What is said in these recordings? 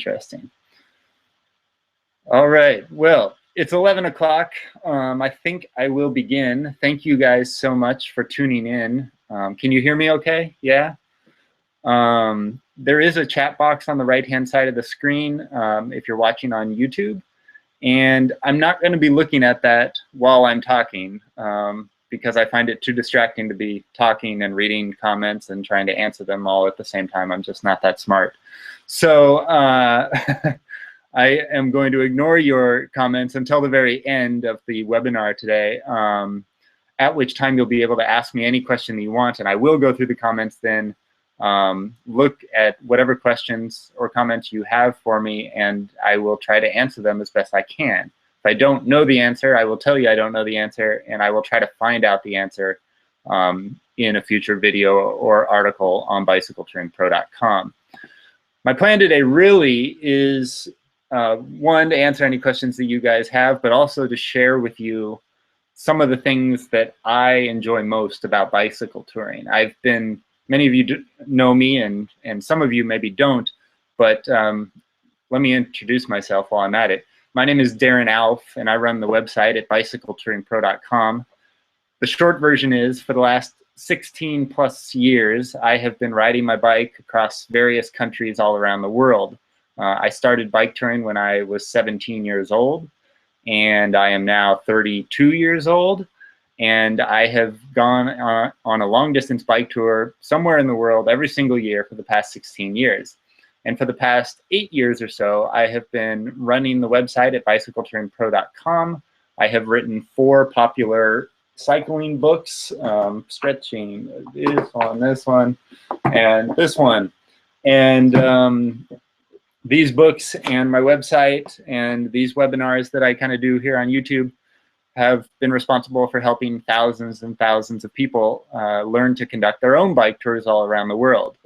interesting. All right, well, it's 11 o'clock. I think I will begin. Thank you guys so much for tuning in. Can you hear me okay? Yeah? There is a chat box on the right-hand side of the screen if you're watching on YouTube. And I'm not going to be looking at that while I'm talking because I find it too distracting to be talking and reading comments and trying to answer them all at the same time. I'm just not that smart. So I am going to ignore your comments until the very end of the webinar today, at which time you'll be able to ask me any question that you want, and I will go through the comments then, look at whatever questions or comments you have for me, and I will try to answer them as best I can. If I don't know the answer, I will tell you I don't know the answer, and I will try to find out the answer in a future video or article on bicycletouringpro.com. My plan today really is one, to answer any questions that you guys have, but also to share with you some of the things that I enjoy most about bicycle touring. Many of you know me, and some of you maybe don't, but let me introduce myself while I'm at it. My name is Darren Alff, and I run the website at bicycletouringpro.com. The short version is, for the last 16 plus years, I have been riding my bike across various countries all around the world. I started bike touring when I was 17 years old, and I am now 32 years old, and I have gone on a long-distance bike tour somewhere in the world every single year for the past 16 years. And for the past 8 years or so, I have been running the website at bicycletouringpro.com. I have written 4 popular cycling books, Stretching, this one, and this one. And these books and my website and these webinars that I kind of do here on YouTube have been responsible for helping thousands and thousands of people learn to conduct their own bike tours all around the world.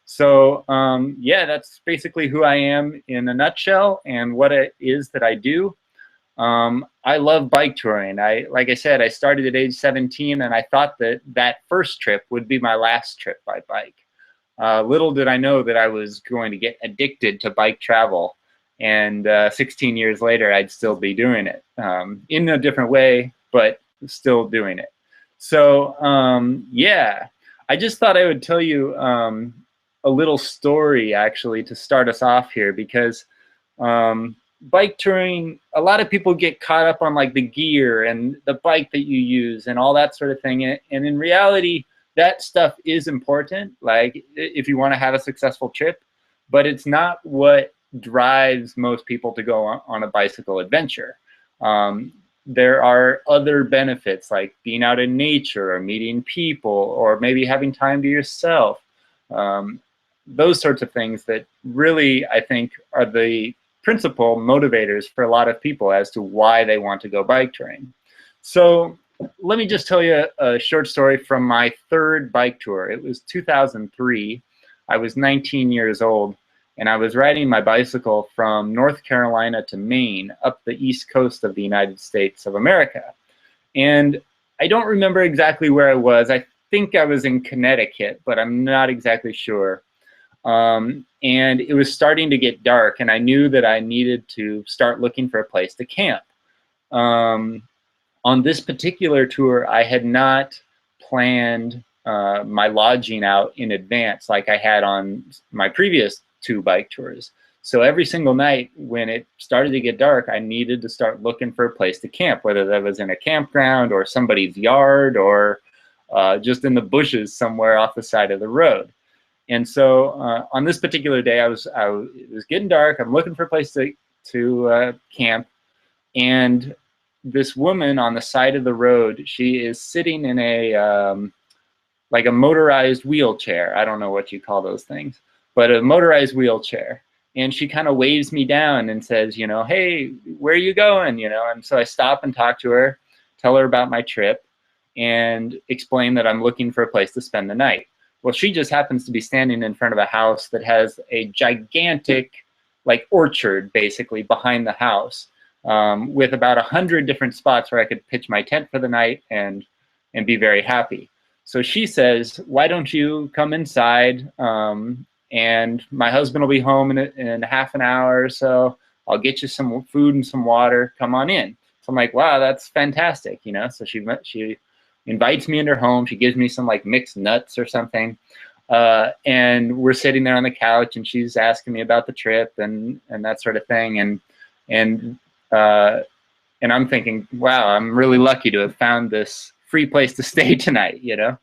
So yeah, that's basically who I am in a nutshell and what it is that I do. I love bike touring. Like I said, I started at age 17, and I thought that that first trip would be my last trip by bike. Little did I know that I was going to get addicted to bike travel, and 16 years later I'd still be doing it in a different way, but still doing it. So yeah, I just thought I would tell you a little story actually to start us off here, because bike touring, a lot of people get caught up on like the gear and the bike that you use and all that sort of thing, and in reality that stuff is important, like if you want to have a successful trip, but it's not what drives most people to go on a bicycle adventure. There are other benefits, like being out in nature or meeting people or maybe having time to yourself. Those sorts of things that really, I think, are the principal motivators for a lot of people as to why they want to go bike touring. So let me just tell you a short story from my 3rd bike tour. It was 2003. I was 19 years old, and I was riding my bicycle from North Carolina to Maine, up the east coast of the United States of America. And I don't remember exactly where I was. I think I was in Connecticut, but I'm not exactly sure. And it was starting to get dark, and I knew that I needed to start looking for a place to camp. On this particular tour, I had not planned my lodging out in advance like I had on my previous 2 bike tours. So every single night when it started to get dark, I needed to start looking for a place to camp, whether that was in a campground or somebody's yard or just in the bushes somewhere off the side of the road. And so on this particular day, it was getting dark. I'm looking for a place to camp, and this woman on the side of the road, she is sitting in a like a motorized wheelchair. I don't know what you call those things, but a motorized wheelchair. And she kind of waves me down and says, you know, hey, where are you going? You know, and so I stop and talk to her, tell her about my trip, and explain that I'm looking for a place to spend the night. Well, she just happens to be standing in front of a house that has a gigantic, like, orchard basically behind the house, with about 100 different spots where I could pitch my tent for the night and be very happy. So she says, why don't you come inside and my husband will be home in half an hour or so. I'll get you some food and some water. Come on in. So I'm like, wow, that's fantastic, you know. So she invites me into her home. She gives me some like mixed nuts or something, and we're sitting there on the couch, and she's asking me about the trip and that sort of thing, and I'm thinking, wow, I'm really lucky to have found this free place to stay tonight, you know.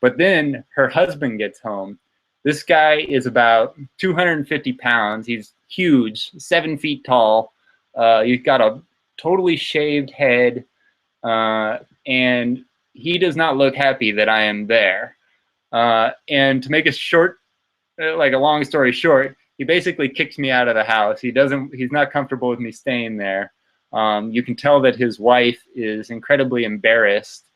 But then her husband gets home. This guy is about 250 pounds. He's huge, 7 feet tall. He's got a totally shaved head, and he does not look happy that I am there. And to make a short, like a long story short, he basically kicks me out of the house. He's not comfortable with me staying there. You can tell that his wife is incredibly embarrassed.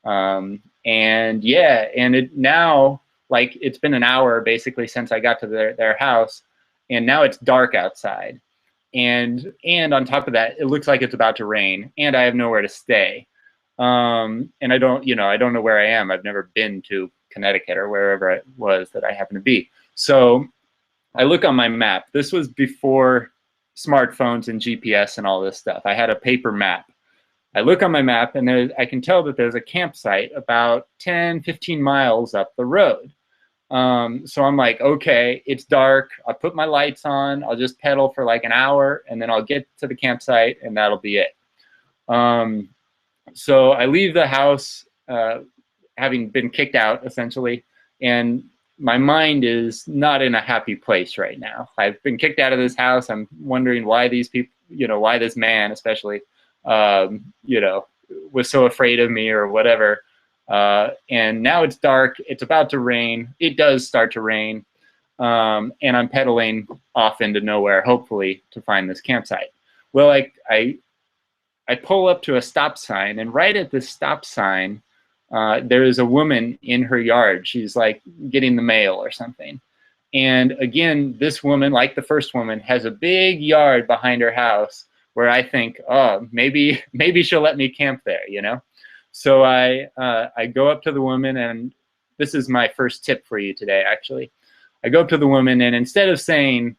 And yeah, and now, like, it's been an hour basically since I got to their house, and now it's dark outside. And on top of that, it looks like it's about to rain, and I have nowhere to stay. And I don't know where I am. I've never been to Connecticut or wherever it was that I happen to be. So I look on my map. This was before smartphones and GPS and all this stuff. I had a paper map. I look on my map, and I can tell that there's a campsite about 10, 15 miles up the road. So I'm like, okay, it's dark. I'll put my lights on. I'll just pedal for like an hour, and then I'll get to the campsite, and that'll be it. So I leave the house, having been kicked out, essentially, and my mind is not in a happy place right now. I've been kicked out of this house. I'm wondering why these people, why this man especially, was so afraid of me or whatever. And now it's dark. It's about to rain. It does start to rain. And I'm pedaling off into nowhere, hopefully, to find this campsite. Well, I pull up to a stop sign, and right at this stop sign, there is a woman in her yard. She's like getting the mail or something. And again, this woman, like the first woman, has a big yard behind her house where I think, oh, maybe she'll let me camp there, So I go up to the woman, and this is my first tip for you today, actually. I go up to the woman, and instead of saying,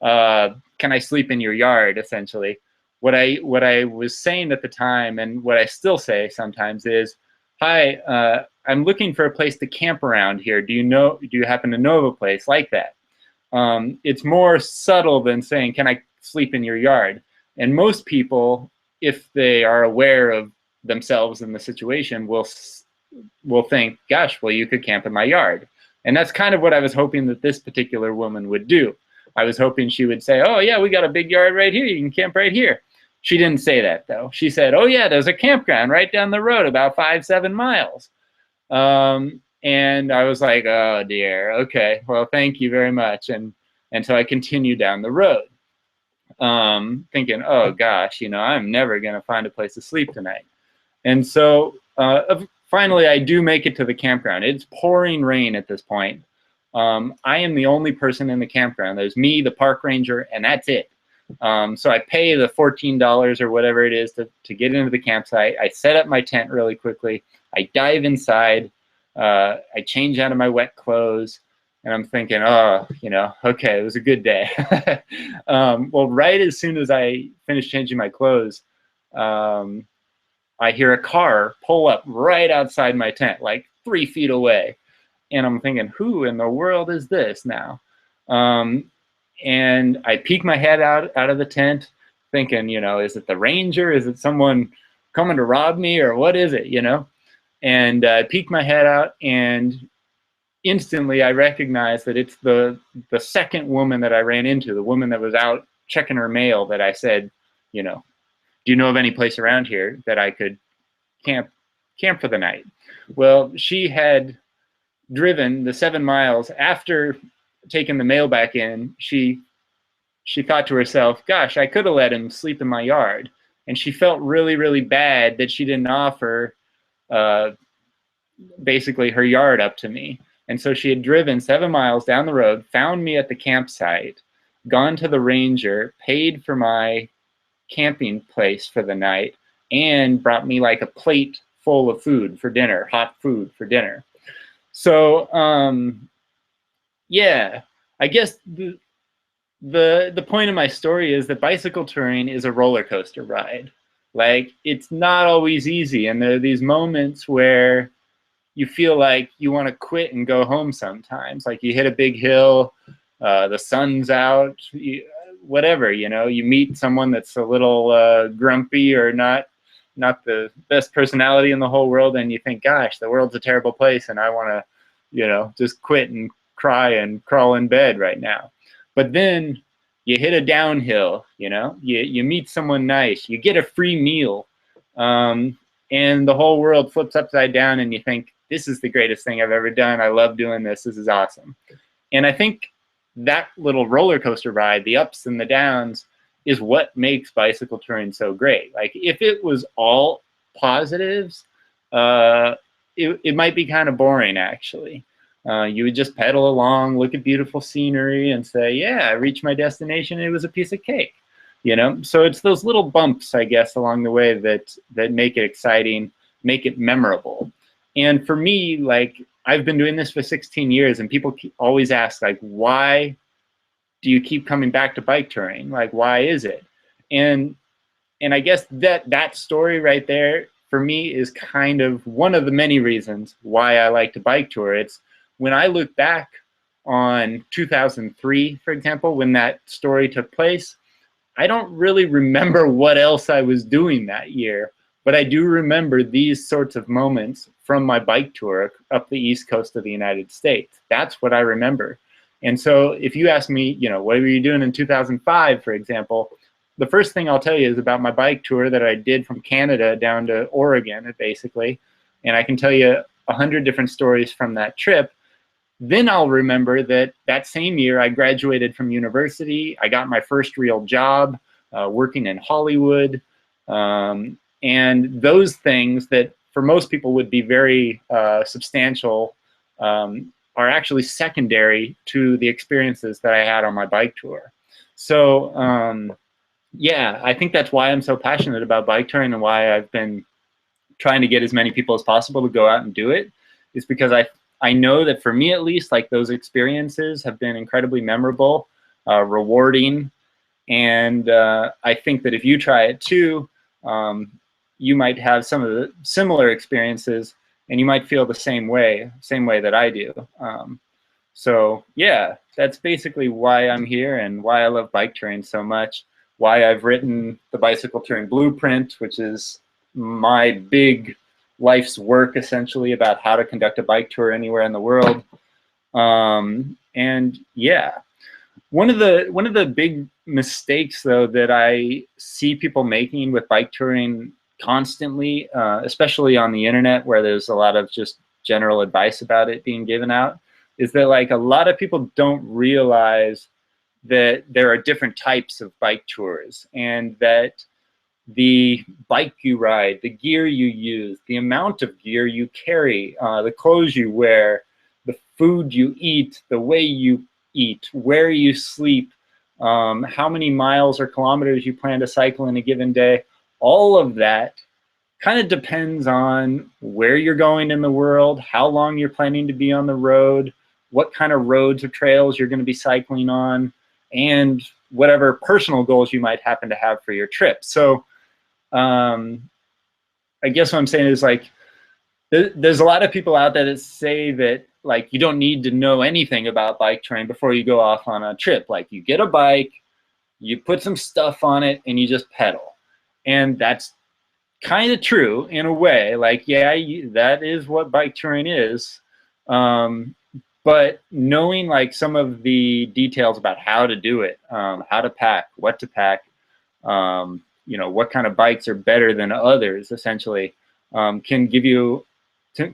can I sleep in your yard, essentially, what I was saying at the time, and what I still say sometimes, is, hi, I'm looking for a place to camp around here. Do you happen to know of a place like that? It's more subtle than saying, can I sleep in your yard? And most people, if they are aware of themselves in the situation, will think, gosh, well, you could camp in my yard. And that's kind of what I was hoping that this particular woman would do. I was hoping she would say, oh yeah, we got a big yard right here. You can camp right here. She didn't say that, though. She said, oh yeah, there's a campground right down the road, about 5-7 miles. And I was like, oh dear, okay, well, thank you very much. And so I continued down the road, thinking, oh gosh, I'm never gonna find a place to sleep tonight. And so finally I do make it to the campground. It's pouring rain at this point. I am the only person in the campground. There's me, the park ranger, and that's it. So I pay the $14 or whatever it is to get into the campsite. I set up my tent really quickly. I dive inside. I change out of my wet clothes, and I'm thinking, oh, okay, it was a good day. Well, right as soon as I finish changing my clothes, I hear a car pull up right outside my tent, like 3 feet away. And I'm thinking, who in the world is this now? And I peek my head out of the tent, thinking, is it the ranger? Is it someone coming to rob me, or what is it, And I peek my head out, and instantly I recognize that it's the second woman that I ran into, the woman that was out checking her mail, that I said, do you know of any place around here that I could camp for the night? Well, she had driven the 7 miles after taking the mail back in. She thought to herself, gosh, I could have let him sleep in my yard. And she felt really, really bad that she didn't offer basically her yard up to me. And so she had driven 7 miles down the road, found me at the campsite, gone to the ranger, paid for my camping place for the night, and brought me like a plate full of food for dinner, hot food for dinner. So Yeah, I guess the point of my story is that bicycle touring is a roller coaster ride. Like, it's not always easy, and there are these moments where you feel like you want to quit and go home sometimes. Like, you hit a big hill, the sun's out, whatever, you know, you meet someone that's a little grumpy or not the best personality in the whole world, and you think, gosh, the world's a terrible place, and I want to, you know, just quit and cry and crawl in bed right now. But then you hit a downhill, you know, you meet someone nice, you get a free meal, and the whole world flips upside down, and you think, this is the greatest thing I've ever done. I love doing this. This is awesome. And I think that little roller coaster ride, the ups and the downs, is what makes bicycle touring so great. Like, if it was all positives, it might be kind of boring, actually. You would just pedal along, look at beautiful scenery, and say, yeah, I reached my destination. It was a piece of cake, you know? So it's those little bumps, I guess, along the way that make it exciting, make it memorable. And for me, like, I've been doing this for 16 years, and people always ask, like, why do you keep coming back to bike touring? Like, why is it? And I guess that story right there, for me, is kind of one of the many reasons why I like to bike tour. It's when I look back on 2003, for example, when that story took place, I don't really remember what else I was doing that year, but I do remember these sorts of moments from my bike tour up the East Coast of the United States. That's what I remember. And so if you ask me, you know, what were you doing in 2005, for example, the first thing I'll tell you is about my bike tour that I did from Canada down to Oregon, basically. And I can tell you 100 different stories from that trip. Then I'll remember that that same year I graduated from university. I got my first real job working in Hollywood. And those things that for most people would be very substantial are actually secondary to the experiences that I had on my bike tour. So yeah, I think that's why I'm so passionate about bike touring, and why I've been trying to get as many people as possible to go out and do it, is because I know that for me, at least, like, those experiences have been incredibly memorable, rewarding, and I think that if you try it too, you might have some of the similar experiences, and you might feel the same way that I do. So yeah, that's basically why I'm here, and why I love bike touring so much, why I've written the Bicycle Touring Blueprint, which is my big life's work, essentially, about how to conduct a bike tour anywhere in the world. And yeah, one of the big mistakes, though, that I see people making with bike touring constantly, especially on the internet, where there's a lot of just general advice about it being given out, is that, like, a lot of people don't realize that there are different types of bike tours, and that the bike you ride, the gear you use, the amount of gear you carry, the clothes you wear, the food you eat, the way you eat, where you sleep, how many miles or kilometers you plan to cycle in a given day, all of that kind of depends on where you're going in the world, how long you're planning to be on the road, what kind of roads or trails you're going to be cycling on, and whatever personal goals you might happen to have for your trip. So I guess what I'm saying is, like, there's a lot of people out there that say that, like, you don't need to know anything about bike touring before you go off on a trip. Like, you get a bike, you put some stuff on it, and you just pedal. And that's kind of true in a way. Like, yeah, that is what bike touring is. But knowing, like, some of the details about how to do it, how to pack, what to pack, you know, what kind of bikes are better than others, essentially, can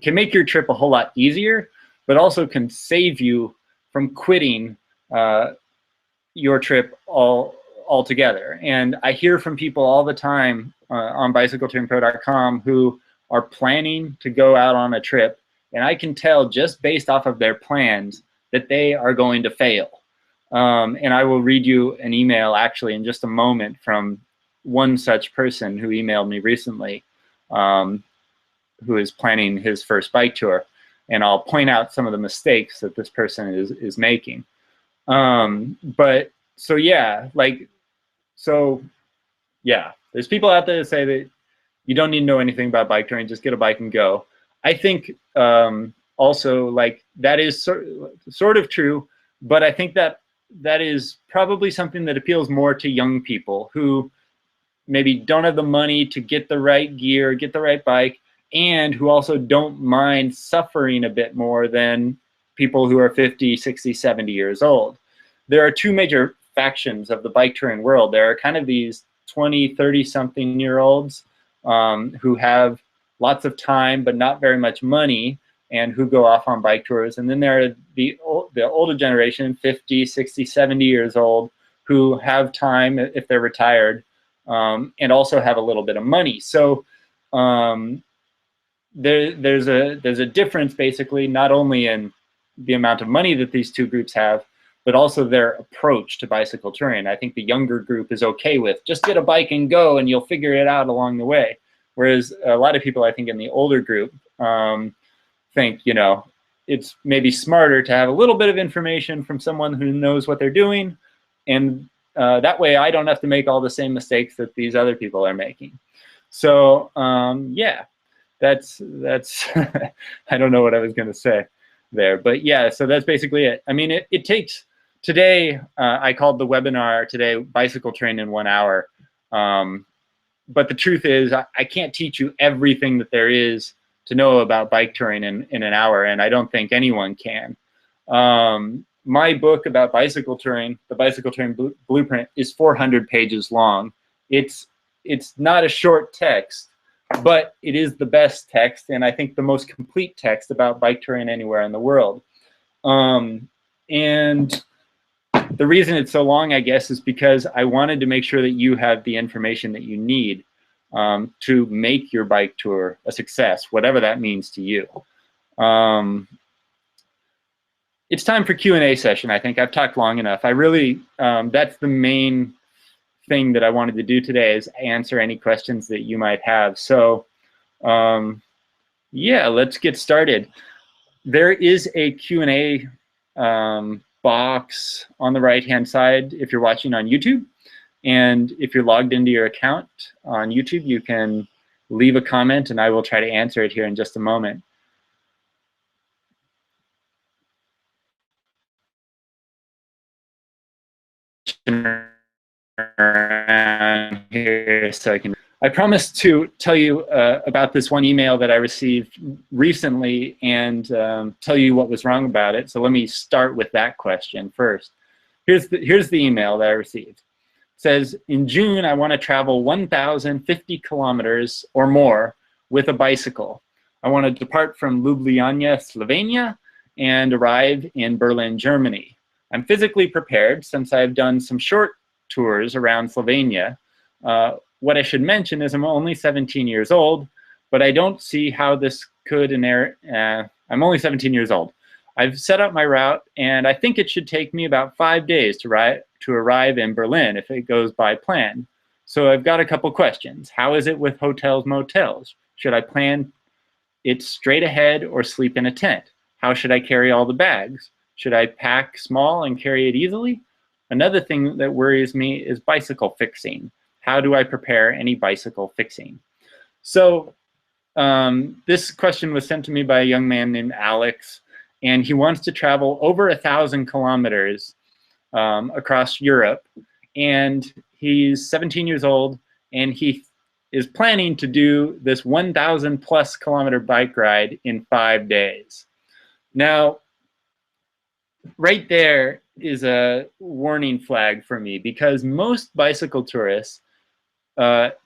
make your trip a whole lot easier, but also can save you from quitting your trip altogether. And I hear from people all the time on bicycletouringpro.com who are planning to go out on a trip, and I can tell just based off of their plans that they are going to fail. And I will read you an email, actually, in just a moment, from one such person who emailed me recently, who is planning his first bike tour. and I'll point out some of the mistakes that this person is making. But so yeah, there's people out there that say that you don't need to know anything about bike touring, just get a bike and go. I think also like that is sort of true, but I think that is probably something that appeals more to young people who maybe don't have the money to get the right gear, get the right bike, and who also don't mind suffering a bit more than people who are 50, 60, 70 years old. There are two major factions of the bike touring world. There are kind of these 20, 30-something-year-olds who have lots of time but not very much money and who go off on bike tours. And then there are the older generation, 50, 60, 70 years old, who have time if they're retired and also have a little bit of money. So there's a difference basically not only in the amount of money that these two groups have, but also their approach to bicycle touring. I think the younger group is okay with just get a bike and go and you'll figure it out along the way. Whereas a lot of people I think in the older group think, you know, it's maybe smarter to have a little bit of information from someone who knows what they're doing, and that way I don't have to make all the same mistakes that these other people are making. So yeah, that's I don't know what I was going to say there, but yeah, so that's basically it. I mean, it takes, today I called the webinar today Bicycle Train in 1 hour, but the truth is I can't teach you everything that there is to know about bike touring in an hour, and I don't think anyone can. My book about bicycle touring, the Bicycle Touring Blueprint, is 400 pages long. It's not a short text, but it is the best text, and I think the most complete text about bike touring anywhere in the world. And the reason it's so long, I guess, is because I wanted to make sure that you have the information that you need to make your bike tour a success, whatever that means to you. It's time for Q&A session. I think I've talked long enough. I really, that's the main thing that I wanted to do today, is answer any questions that you might have. So yeah, let's get started. There is a Q&A box on the right-hand side if you're watching on YouTube. And if you're logged into your account on YouTube, you can leave a comment and I will try to answer it here in just a moment. Here so I promised to tell you about this one email that I received recently and tell you what was wrong about it. So let me start with that question first. Here's the email that I received. It says, in June, I want to travel 1,050 kilometers or more with a bicycle. I want to depart from Ljubljana, Slovenia, and arrive in Berlin, Germany. I'm physically prepared since I've done some short tours around Slovenia. What I should mention is I'm only 17 years old, but I don't see how this could I'm only 17 years old. I've set up my route, and I think it should take me about 5 days to arrive in Berlin if it goes by plan. So I've got a couple questions. How is it with hotels, motels? Should I plan it straight ahead or sleep in a tent? How should I carry all the bags? Should I pack small and carry it easily? Another thing that worries me is bicycle fixing. How do I prepare any bicycle fixing? So this question was sent to me by a young man named Alex, and he wants to travel over 1,000 kilometers across Europe, and he's 17 years old, and he is planning to do this 1,000+ kilometer bike ride in 5 days. Now, right there is a warning flag for me, because most bicycle tourists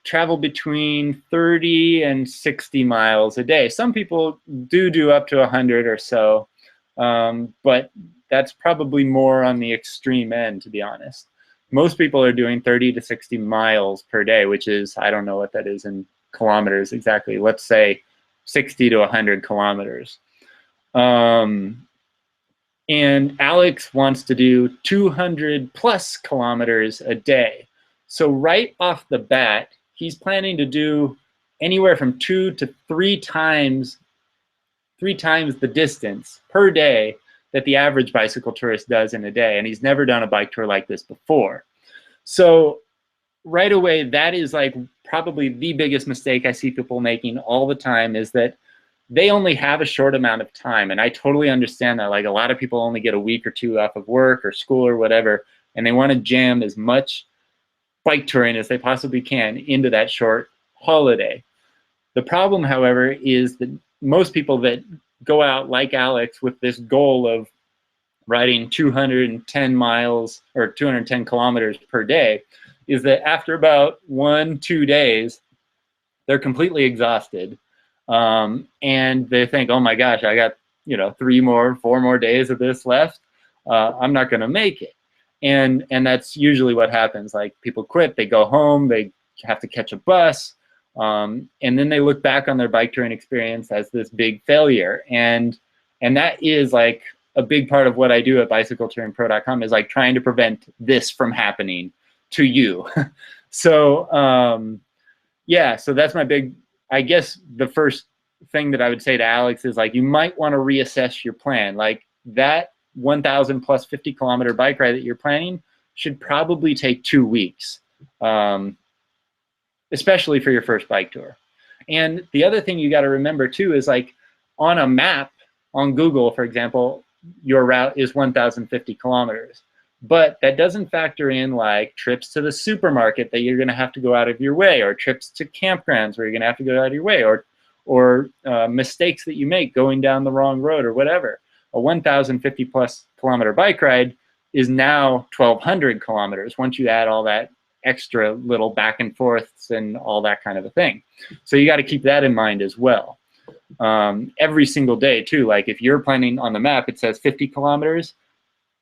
travel between 30 and 60 miles a day. Some people do up to 100 or so, but that's probably more on the extreme end, to be honest. Most people are doing 30 to 60 miles per day, which is, I don't know what that is in kilometers exactly. Let's say 60 to 100 kilometers. And Alex wants to do 200+ kilometers a day. So right off the bat, he's planning to do anywhere from 2 to 3 times 3 times the distance per day that the average bicycle tourist does in a day, and he's never done a bike tour like this before. So right away, that is like probably the biggest mistake I see people making all the time, is that they only have a short amount of time. And I totally understand that. Like, a lot of people only get a week or 2 off of work or school or whatever, and they want to jam as much bike touring as they possibly can into that short holiday. The problem, however, is that most people that go out like Alex with this goal of riding 210 miles or 210 kilometers per day, is that after about 1-2 days, they're completely exhausted. And they think, oh my gosh, I got 3 more, 4 more days of this left. I'm not going to make it. And that's usually what happens. Like, people quit, they go home, they have to catch a bus, and then they look back on their bike touring experience as this big failure. And that is like a big part of what I do at bicycletouringpro.com, is like trying to prevent this from happening to you. So yeah, so that's my big, I guess the first thing that I would say to Alex is, like, you might want to reassess your plan. Like, that 1,000 plus 50 kilometer bike ride that you're planning should probably take 2 weeks, especially for your first bike tour. And the other thing you got to remember too is, like, on a map on Google, for example, your route is 1,050 kilometers. But that doesn't factor in like trips to the supermarket that you're going to have to go out of your way, or trips to campgrounds where you're going to have to go out of your way, or mistakes that you make going down the wrong road or whatever. A 1,050 plus kilometer bike ride is now 1,200 kilometers once you add all that extra little back and forths and all that kind of a thing. So you got to keep that in mind as well. Every single day too, like if you're planning on the map, it says 50 kilometers.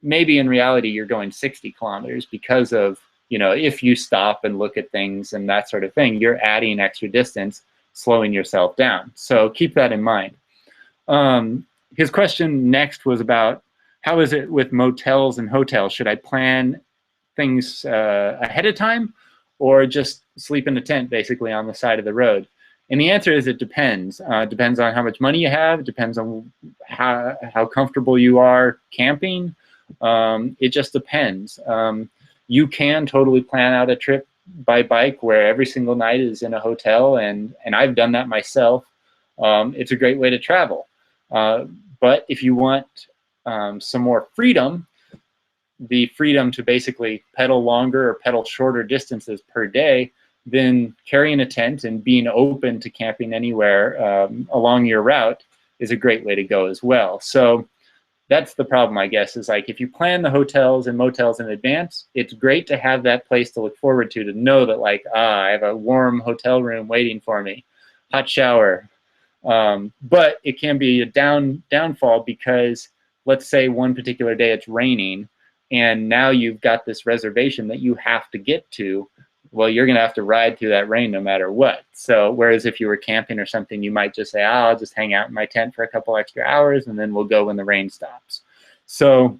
Maybe in reality you're going 60 kilometers because of, if you stop and look at things and that sort of thing, you're adding extra distance, slowing yourself down. So keep that in mind. His question next was about, how is it with motels and hotels? Should I plan things ahead of time, or just sleep in a tent basically on the side of the road? And the answer is, it depends. It depends on how much money you have. It depends on how comfortable you are camping. It just depends. You can totally plan out a trip by bike where every single night is in a hotel, and I've done that myself. It's a great way to travel. But if you want some more freedom, the freedom to basically pedal longer or pedal shorter distances per day, then carrying a tent and being open to camping anywhere along your route is a great way to go as well. So that's the problem, I guess, is like, if you plan the hotels and motels in advance, it's great to have that place to look forward to know that, like, I have a warm hotel room waiting for me, hot shower. But it can be a downfall, because let's say one particular day it's raining, and now you've got this reservation that you have to get to. Well, you're going to have to ride through that rain no matter what. So whereas if you were camping or something, you might just say, I'll just hang out in my tent for a couple extra hours, and then we'll go when the rain stops. So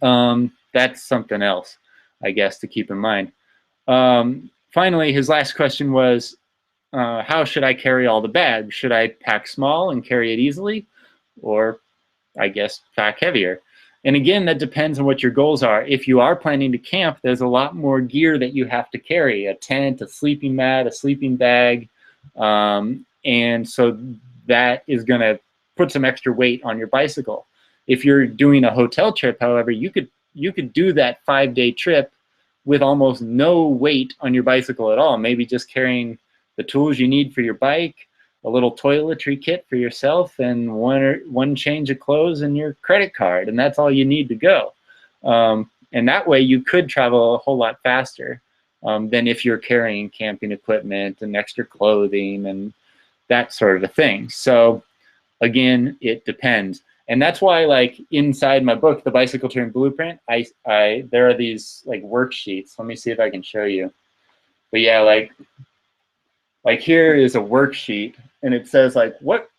that's something else, I guess, to keep in mind. Finally, his last question was, how should I carry all the bags? Should I pack small and carry it easily, or I guess pack heavier? And again, that depends on what your goals are. If you are planning to camp, there's a lot more gear that you have to carry: a tent, a sleeping mat, a sleeping bag. And so that is going to put some extra weight on your bicycle. If you're doing a hotel trip, however, you could do that 5-day trip with almost no weight on your bicycle at all. Maybe just carrying the tools you need for your bike, a little toiletry kit for yourself, and one change of clothes and your credit card, and that's all you need to go. And that way you could travel a whole lot faster than if you're carrying camping equipment and extra clothing and that sort of a thing. So again, it depends. And that's why, like, inside my book, The Bicycle Touring Blueprint, there are these like worksheets. Let me see if I can show you. But yeah, like here is a worksheet, and it says, like, what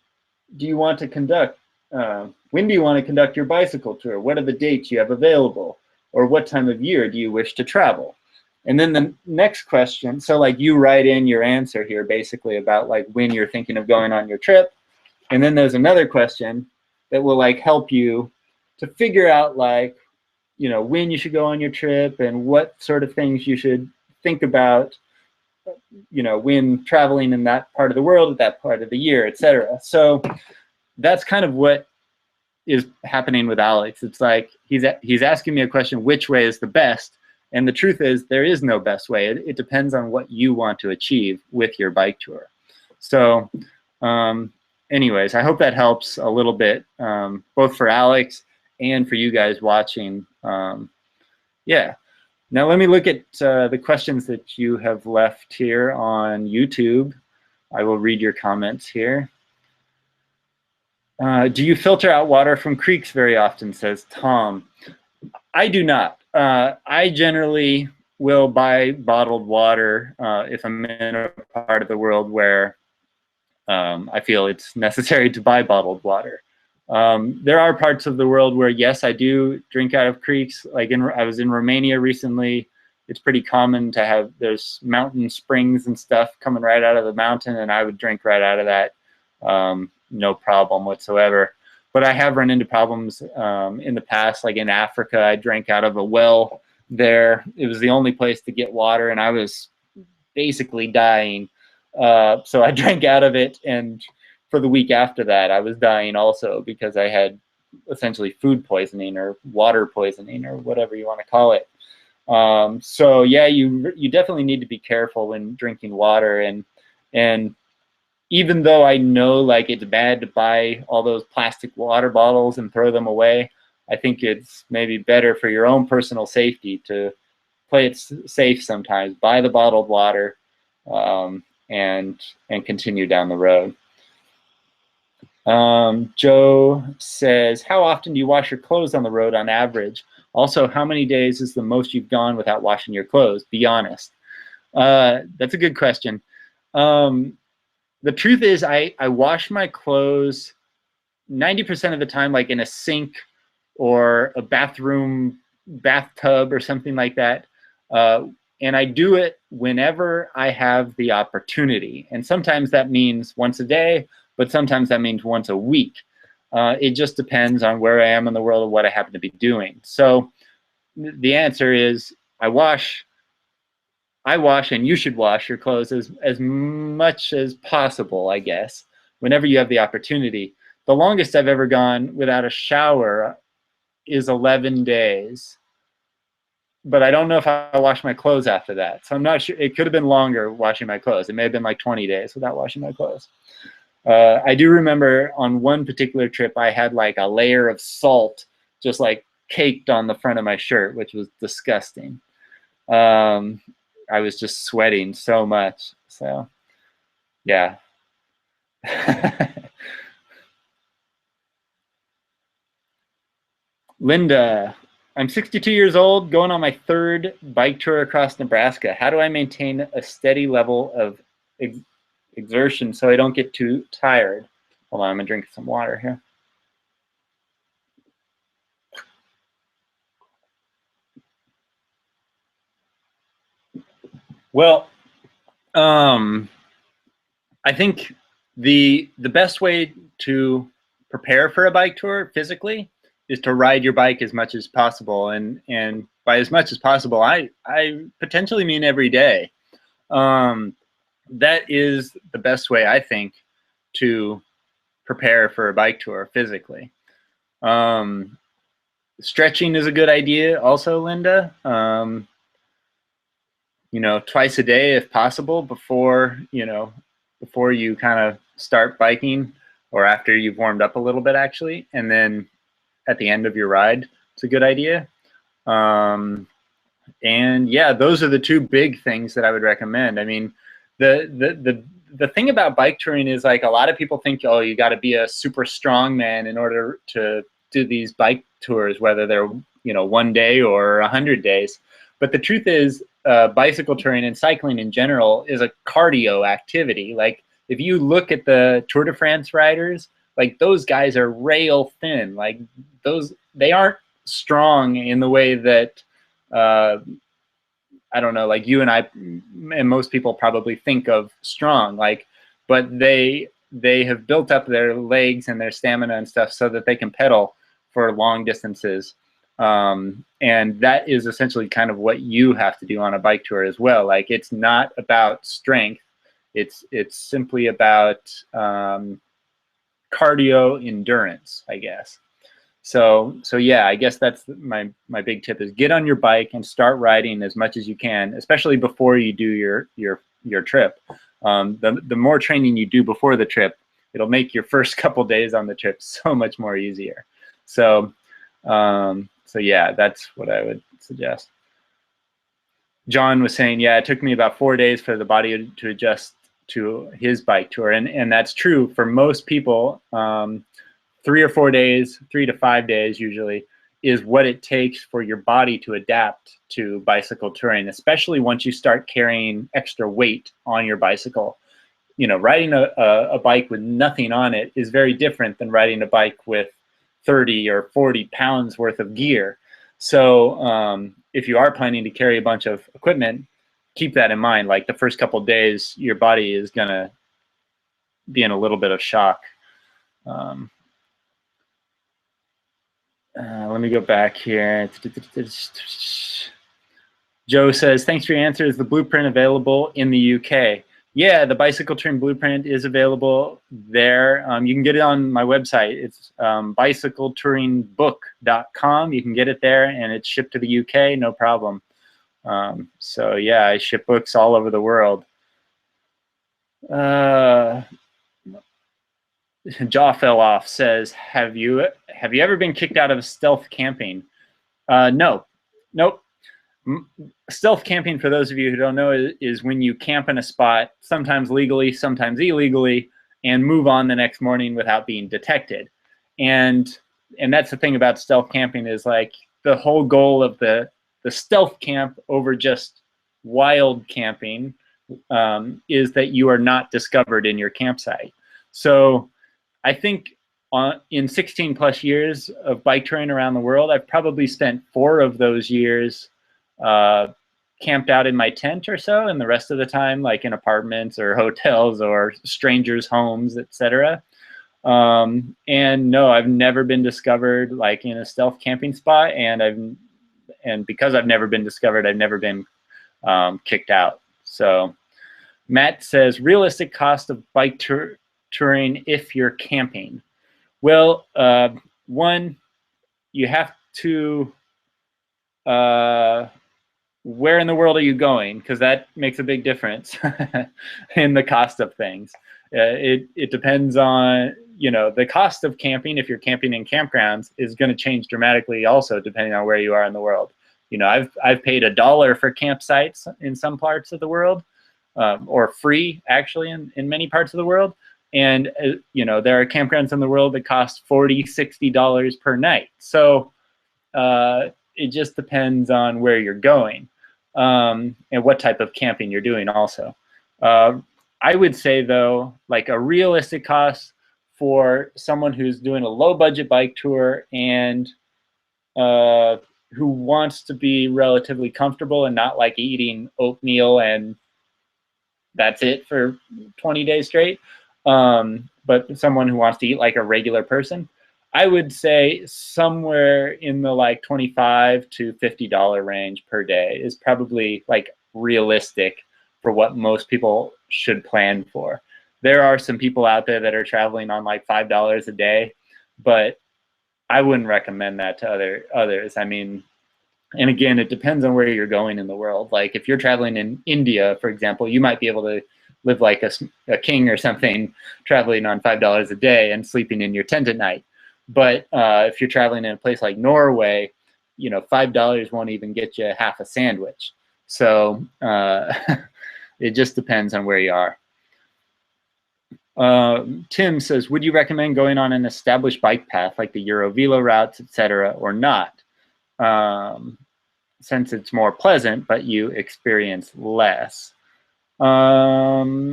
do you want to conduct? When do you want to conduct your bicycle tour? What are the dates you have available? Or what time of year do you wish to travel? And then the next question, so like you write in your answer here basically about like when you're thinking of going on your trip. And then there's another question that will like help you to figure out like, you know, when you should go on your trip and what sort of things you should think about, you know, when traveling in that part of the world at that part of the year, etc. So that's kind of what is happening with Alex. It's like he's asking me a question, which way is the best? And the truth is there is no best way. It depends on what you want to achieve with your bike tour. So anyways, I hope that helps a little bit, both for Alex and for you guys watching. Yeah. Now let me look at the questions that you have left here on YouTube. I will read your comments here. Do you filter out water from creeks very often, says Tom. I do not. I generally will buy bottled water if I'm in a part of the world where I feel it's necessary to buy bottled water. There are parts of the world where, yes, I do drink out of creeks. Like I was in Romania recently. It's pretty common to have, there's mountain springs and stuff coming right out of the mountain, and I would drink right out of that, no problem whatsoever. But I have run into problems in the past, like in Africa, I drank out of a well there. It was the only place to get water, and I was basically dying. So I drank out of it, and for the week after that, I was dying also because I had essentially food poisoning or water poisoning or whatever you want to call it. So yeah, you definitely need to be careful when drinking water, and even though I know like it's bad to buy all those plastic water bottles and throw them away, I think it's maybe better for your own personal safety to play it safe sometimes. Buy the bottled water and continue down the road. Joe says, how often do you wash your clothes on the road on average? Also, how many days is the most you've gone without washing your clothes? Be honest. That's a good question. The truth is I wash my clothes 90% of the time, like in a sink or a bathtub or something like that. And I do it whenever I have the opportunity. And sometimes that means once a day, but sometimes that means once a week. It just depends on where I am in the world and what I happen to be doing. So the answer is I wash, and you should wash your clothes as much as possible, I guess, whenever you have the opportunity. The longest I've ever gone without a shower is 11 days. But I don't know if I washed my clothes after that. So I'm not sure. It could have been longer washing my clothes. It may have been like 20 days without washing my clothes. I do remember on one particular trip, I had like a layer of salt just like caked on the front of my shirt, which was disgusting. I was just sweating so much. So, yeah. Linda, I'm 62 years old, going on my 3rd bike tour across Nebraska. How do I maintain a steady level of exertion so I don't get too tired? Hold on, I'm gonna drink some water here. Well, I think the best way to prepare for a bike tour physically is to ride your bike as much as possible, and by as much as possible, I potentially mean every day. That is the best way, I think, to prepare for a bike tour physically. Stretching is a good idea also, Linda. You know, twice a day if possible before you kind of start biking, or after you've warmed up a little bit actually, and then at the end of your ride, it's a good idea. And yeah, those are the 2 big things that I would recommend. I mean, the thing about bike touring is like a lot of people think, oh, you got to be a super strong man in order to do these bike tours, whether they're 1 day or 100 days. But the truth is, bicycle touring and cycling in general is a cardio activity. Like if you look at the Tour de France riders, like those guys are rail thin. Like they aren't strong in the way that I don't know, like you and I and most people probably think of strong. Like, but they they have built up their legs and their stamina and stuff so that they can pedal for long distances. And that is essentially kind of what you have to do on a bike tour as well. Like, it's not about strength. It's simply about cardio endurance, I guess. So yeah, I guess that's my big tip, is get on your bike and start riding as much as you can, especially before you do your trip. The more training you do before the trip, it'll make your first couple days on the trip so much more easier. So yeah, that's what I would suggest. John was saying, yeah, it took me about 4 days for the body to adjust to his bike tour, and that's true for most people. 3 or 4 days, 3 to 5 days usually, is what it takes for your body to adapt to bicycle touring, especially once you start carrying extra weight on your bicycle. You know, riding a bike with nothing on it is very different than riding a bike with 30 or 40 pounds worth of gear. So if you are planning to carry a bunch of equipment, keep that in mind. Like, the first couple of days, your body is gonna be in a little bit of shock. Let me go back here. Joe says, thanks for your answer. Is the blueprint available in the UK? Yeah, the bicycle touring blueprint is available there. You can get it on my website. It's bicycletouringbook.com. You can get it there, and it's shipped to the UK, no problem. So yeah, I ship books all over the world. Jaw fell off says, have you ever been kicked out of stealth camping? No, nope. Stealth camping, for those of you who don't know, is when you camp in a spot, sometimes legally, sometimes illegally, and move on the next morning without being detected. And that's the thing about stealth camping, is like, the whole goal of the stealth camp over just wild camping is that you are not discovered in your campsite. So I think in 16 plus years of bike touring around the world, I've probably spent 4 of those years camped out in my tent or so, and the rest of the time like in apartments or hotels or strangers' homes, etc. And no, I've never been discovered like in a stealth camping spot, and because I've never been discovered, I've never been kicked out. So Matt says, realistic cost of bike touring if you're camping. Well, one, you have to, where in the world are you going? Because that makes a big difference in the cost of things. It depends on, you know, the cost of camping, if you're camping in campgrounds, is going to change dramatically also depending on where you are in the world. You know, I've paid $1 for campsites in some parts of the world, or free actually in many parts of the world. And you know, there are campgrounds in the world that cost $40, $60 per night. So it just depends on where you're going and what type of camping you're doing also. I would say though, like a realistic cost for someone who's doing a low budget bike tour and who wants to be relatively comfortable and not like eating oatmeal and that's it for 20 days straight, but someone who wants to eat like a regular person, I would say somewhere in the like $25 to $50 range per day is probably like realistic for what most people should plan for. There are some people out there that are traveling on like $5 a day, but I wouldn't recommend that to others. I mean, and again, it depends on where you're going in the world. Like if you're traveling in India, for example, you might be able to live like a king or something, traveling on $5 a day and sleeping in your tent at night. But if you're traveling in a place like Norway, you know, $5 won't even get you half a sandwich. So it just depends on where you are. Tim says, would you recommend going on an established bike path like the Eurovelo routes, etc., or not? Since it's more pleasant, but you experience less. I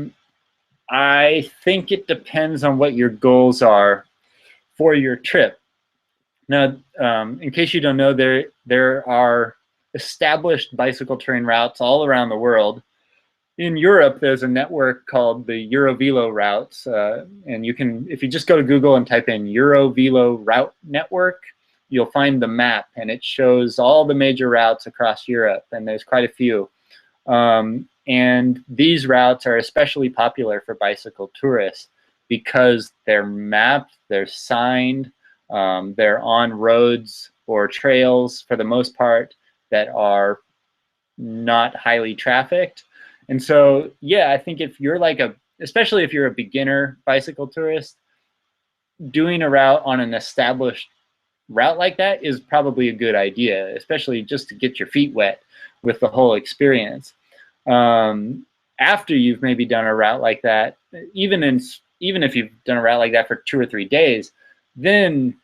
think it depends on what your goals are for your trip. Now, in case you don't know, there are established bicycle touring routes all around the world, in Europe, there's a network called the Eurovelo routes, and you can, if you just go to Google and type in Eurovelo route network, you'll find the map, and it shows all the major routes across Europe, and there's quite a few. And these routes are especially popular for bicycle tourists because they're mapped, they're signed, they're on roads or trails for the most part that are not highly trafficked. And so, yeah, I think if you're like especially if you're a beginner bicycle tourist, doing a route on an established route like that is probably a good idea, especially just to get your feet wet with the whole experience. After you've maybe done a route like that, even if you've done a route like that for 2 or 3 days, then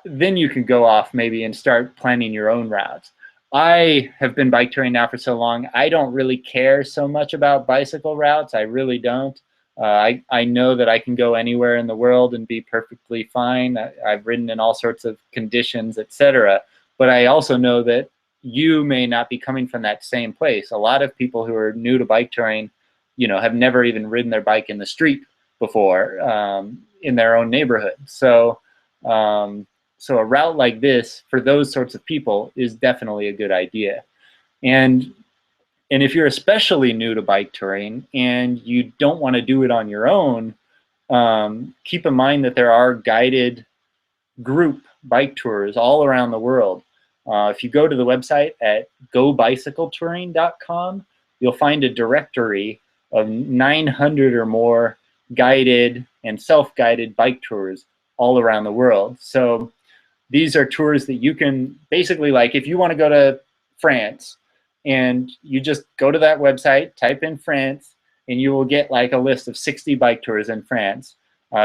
you can go off maybe and start planning your own routes. I have been bike touring now for so long, I don't really care so much about bicycle routes. I really don't. I know that I can go anywhere in the world and be perfectly fine. I've ridden in all sorts of conditions, etc. But I also know that you may not be coming from that same place. A lot of people who are new to bike touring, have never even ridden their bike in the street before, in their own neighborhood. So a route like this for those sorts of people is definitely a good idea. And if you're especially new to bike touring and you don't want to do it on your own, keep in mind that there are guided group bike tours all around the world. If you go to the website at gobicycletouring.com, you'll find a directory of 900 or more guided and self-guided bike tours all around the world. So these are tours that you can basically, like, if you want to go to France and you just go to that website, type in France, and you will get like a list of 60 bike tours in France.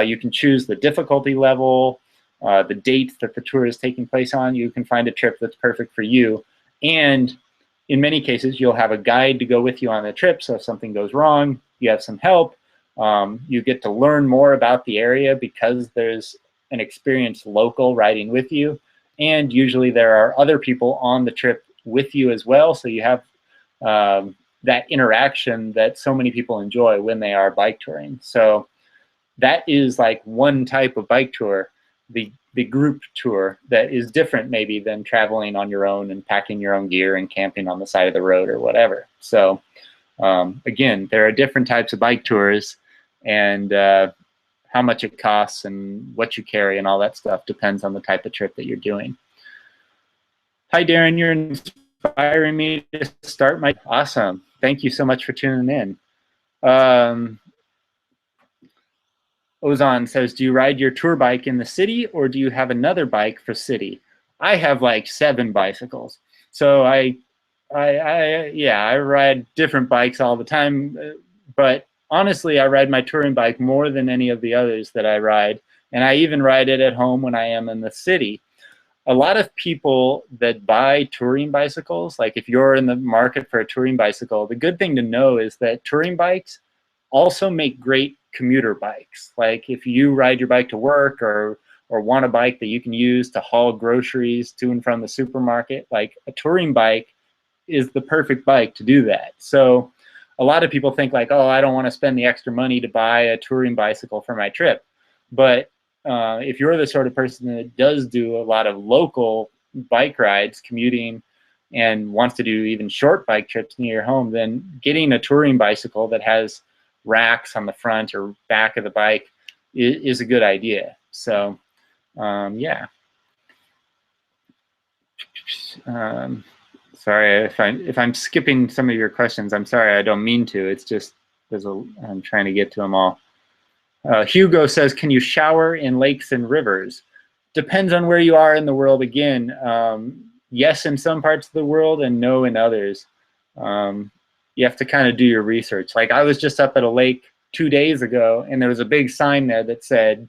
You can choose the difficulty level, the date that the tour is taking place on. You can find a trip that's perfect for you. And in many cases, you'll have a guide to go with you on the trip. So if something goes wrong, you have some help. You get to learn more about the area because there's an experienced local riding with you. And usually there are other people on the trip with you as well. So you have that interaction that so many people enjoy when they are bike touring. So that is like one type of bike tour, the group tour, that is different maybe than traveling on your own and packing your own gear and camping on the side of the road or whatever. So again, there are different types of bike tours, and how much it costs and what you carry and all that stuff depends on the type of trip that you're doing. Hi, Darren, you're inspiring me to start my... Awesome. Thank you so much for tuning in. Ozan says, do you ride your tour bike in the city or do you have another bike for city? I have like 7 bicycles. So I ride different bikes all the time, but honestly, I ride my touring bike more than any of the others that I ride, and I even ride it at home when I am in the city. A lot of people that buy touring bicycles, like if you're in the market for a touring bicycle, the good thing to know is that touring bikes also make great commuter bikes. Like if you ride your bike to work or want a bike that you can use to haul groceries to and from the supermarket, like a touring bike is the perfect bike to do that. So a lot of people think like, oh, I don't want to spend the extra money to buy a touring bicycle for my trip. But if you're the sort of person that does do a lot of local bike rides, commuting, and wants to do even short bike trips near your home, then getting a touring bicycle that has racks on the front or back of the bike is a good idea. So yeah. Sorry if I'm skipping some of your questions. I'm sorry, I don't mean to. It's just I'm trying to get to them all. Hugo says, can you shower in lakes and rivers? Depends on where you are in the world again. Yes, in some parts of the world, and no in others. You have to kind of do your research. Like I was just up at a lake 2 days ago, and there was a big sign there that said,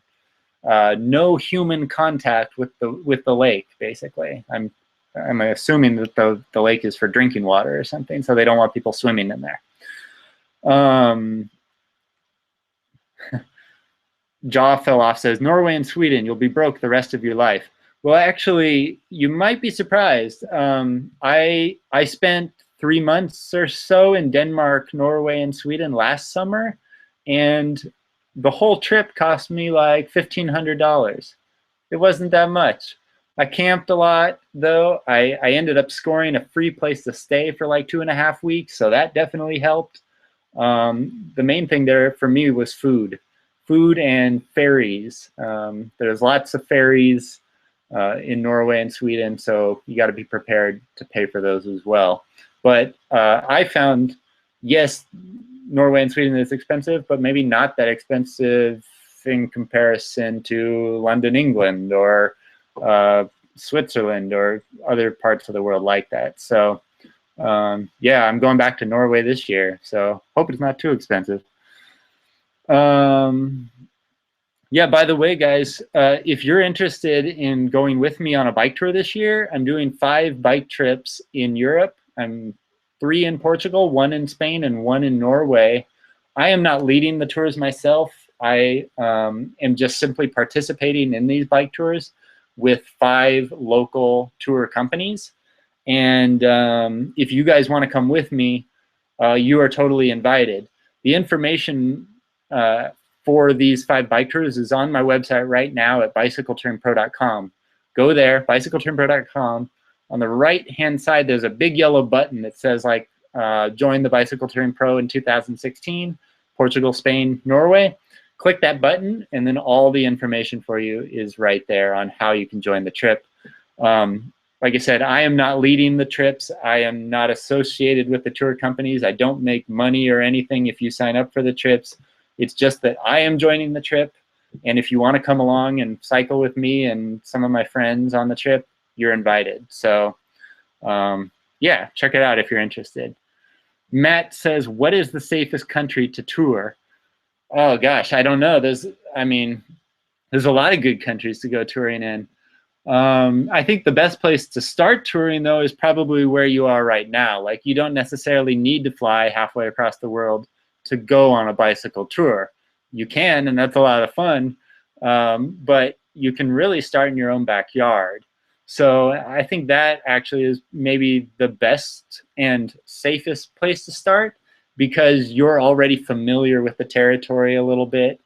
no human contact with the lake, basically. I'm assuming that the lake is for drinking water or something, so they don't want people swimming in there. Jaw fell off says, Norway and Sweden, you'll be broke the rest of your life. Well, actually, you might be surprised. I spent 3 months or so in Denmark, Norway, and Sweden last summer, and the whole trip cost me like $1,500. It wasn't that much. I camped a lot, though. I ended up scoring a free place to stay for like 2.5 weeks, so that definitely helped. The main thing there for me was food and ferries. There's lots of ferries in Norway and Sweden, so you got to be prepared to pay for those as well. But I found, yes, Norway and Sweden is expensive, but maybe not that expensive in comparison to London, England, or Switzerland, or other parts of the world like that. So yeah, I'm going back to Norway this year, so hope it's not too expensive. Yeah, by the way, guys, if you're interested in going with me on a bike tour this year, I'm doing 5 bike trips in Europe. I'm 3 in Portugal, 1 in Spain, and 1 in Norway. I am not leading the tours myself. I am just simply participating in these bike tours with 5 local tour companies. And if you guys want to come with me, you are totally invited. The information for these 5 bike tours is on my website right now at bicycletouringpro.com. Go there, bicycletouringpro.com. On the right-hand side, there's a big yellow button that says, like, join the Bicycle Touring Pro in 2016, Portugal, Spain, Norway. Click that button, and then all the information for you is right there on how you can join the trip. Like I said, I am not leading the trips. I am not associated with the tour companies. I don't make money or anything if you sign up for the trips. It's just that I am joining the trip, and if you want to come along and cycle with me and some of my friends on the trip, you're invited. So yeah, check it out if you're interested. Matt says, what is the safest country to tour? Oh gosh, I don't know. There's a lot of good countries to go touring in. I think the best place to start touring, though, is probably where you are right now. Like, you don't necessarily need to fly halfway across the world to go on a bicycle tour. You can, and that's a lot of fun, but you can really start in your own backyard. So I think that actually is maybe the best and safest place to start, because you're already familiar with the territory a little bit.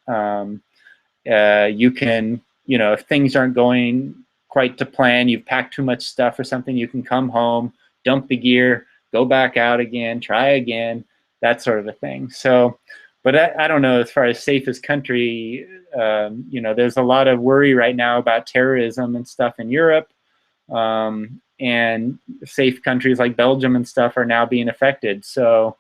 You can, if things aren't going quite to plan, you've packed too much stuff or something, you can come home, dump the gear, go back out again, try again, that sort of a thing. So, but I don't know, as far as safest country, there's a lot of worry right now about terrorism and stuff in Europe, and safe countries like Belgium and stuff are now being affected. So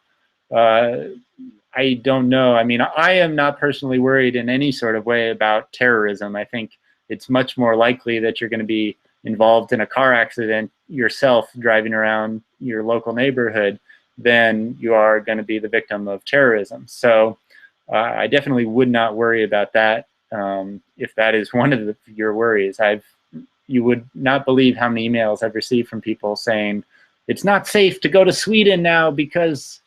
I don't know. I mean, I am not personally worried in any sort of way about terrorism. I think it's much more likely that you're going to be involved in a car accident yourself driving around your local neighborhood than you are going to be the victim of terrorism. So I definitely would not worry about that, if that is one of your worries. You would not believe how many emails I've received from people saying, it's not safe to go to Sweden now because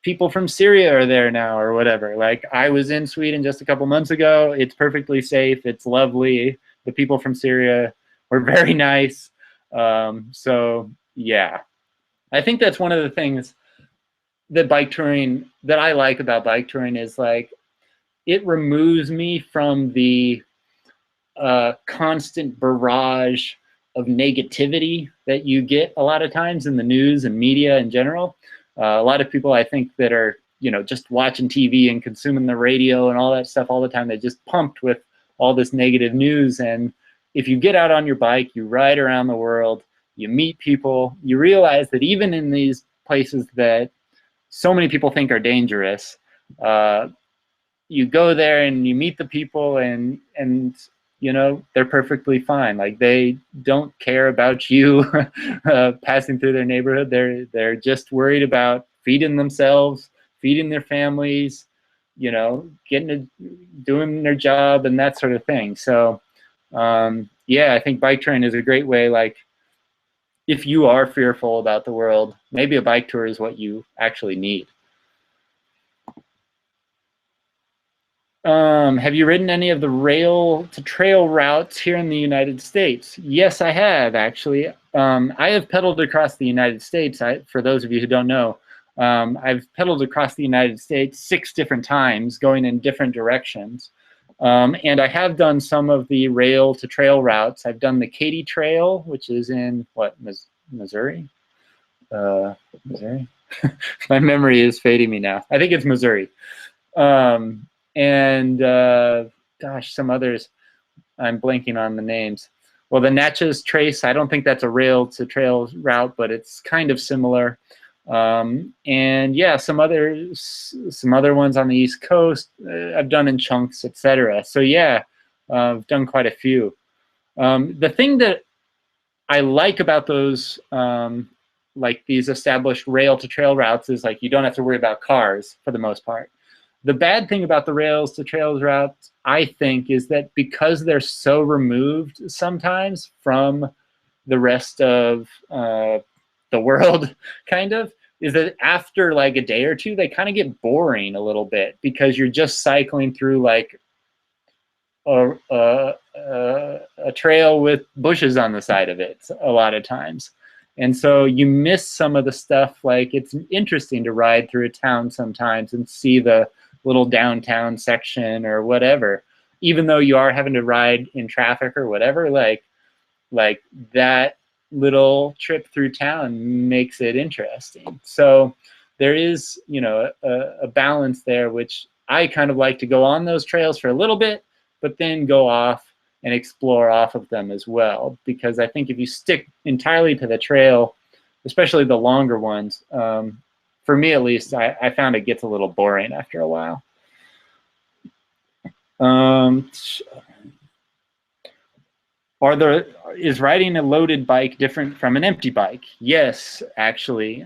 people from Syria are there now, or whatever. Like, I was in Sweden just a couple months ago. It's perfectly safe. It's lovely. The people from Syria were very nice. So yeah, I think that's one of the things that I like about bike touring is, like, it removes me from the constant barrage of negativity that you get a lot of times in the news and media in general. A lot of people, I think, that are, just watching TV and consuming the radio and all that stuff all the time, they're just pumped with all this negative news. And if you get out on your bike, you ride around the world, you meet people, you realize that even in these places that so many people think are dangerous, you go there and you meet the people, and they're perfectly fine. Like, they don't care about you passing through their neighborhood. They're just worried about feeding themselves, feeding their families, doing their job and that sort of thing. So yeah, I think bike touring is a great way. Like, if you are fearful about the world, maybe a bike tour is what you actually need. Have you ridden any of the rail to trail routes here in the United States? Yes, I have, actually. I have pedaled across the United States. For those of you who don't know, I've pedaled across the United States 6 different times, going in different directions. And I have done some of the rail to trail routes. I've done the Katy Trail, which is in, what, Missouri? Missouri? My memory is fading me now. I think it's Missouri. And gosh, some others, I'm blanking on the names. Well, the Natchez Trace, I don't think that's a rail to trail route, but it's kind of similar. And yeah, some other ones on the East Coast I've done in chunks, etc. So yeah, I've done quite a few. The thing that I like about those, like these established rail to trail routes, is like you don't have to worry about cars for the most part. The bad thing about the rails to trails routes, I think, is that because they're so removed sometimes from the rest of the world, kind of, is that after like a day or two, they kind of get boring a little bit because you're just cycling through like a trail with bushes on the side of it a lot of times. And so you miss some of the stuff. Like, it's interesting to ride through a town sometimes and see the little downtown section or whatever, even though you are having to ride in traffic or whatever. Like that little trip through town makes it interesting. So there is, you know, a balance there, which I kind of like to go on those trails for a little bit, but then go off and explore off of them as well. Because I think if you stick entirely to the trail, especially the longer ones, for me at least, I found it gets a little boring after a while. Is riding a loaded bike different from an empty bike? Yes, actually.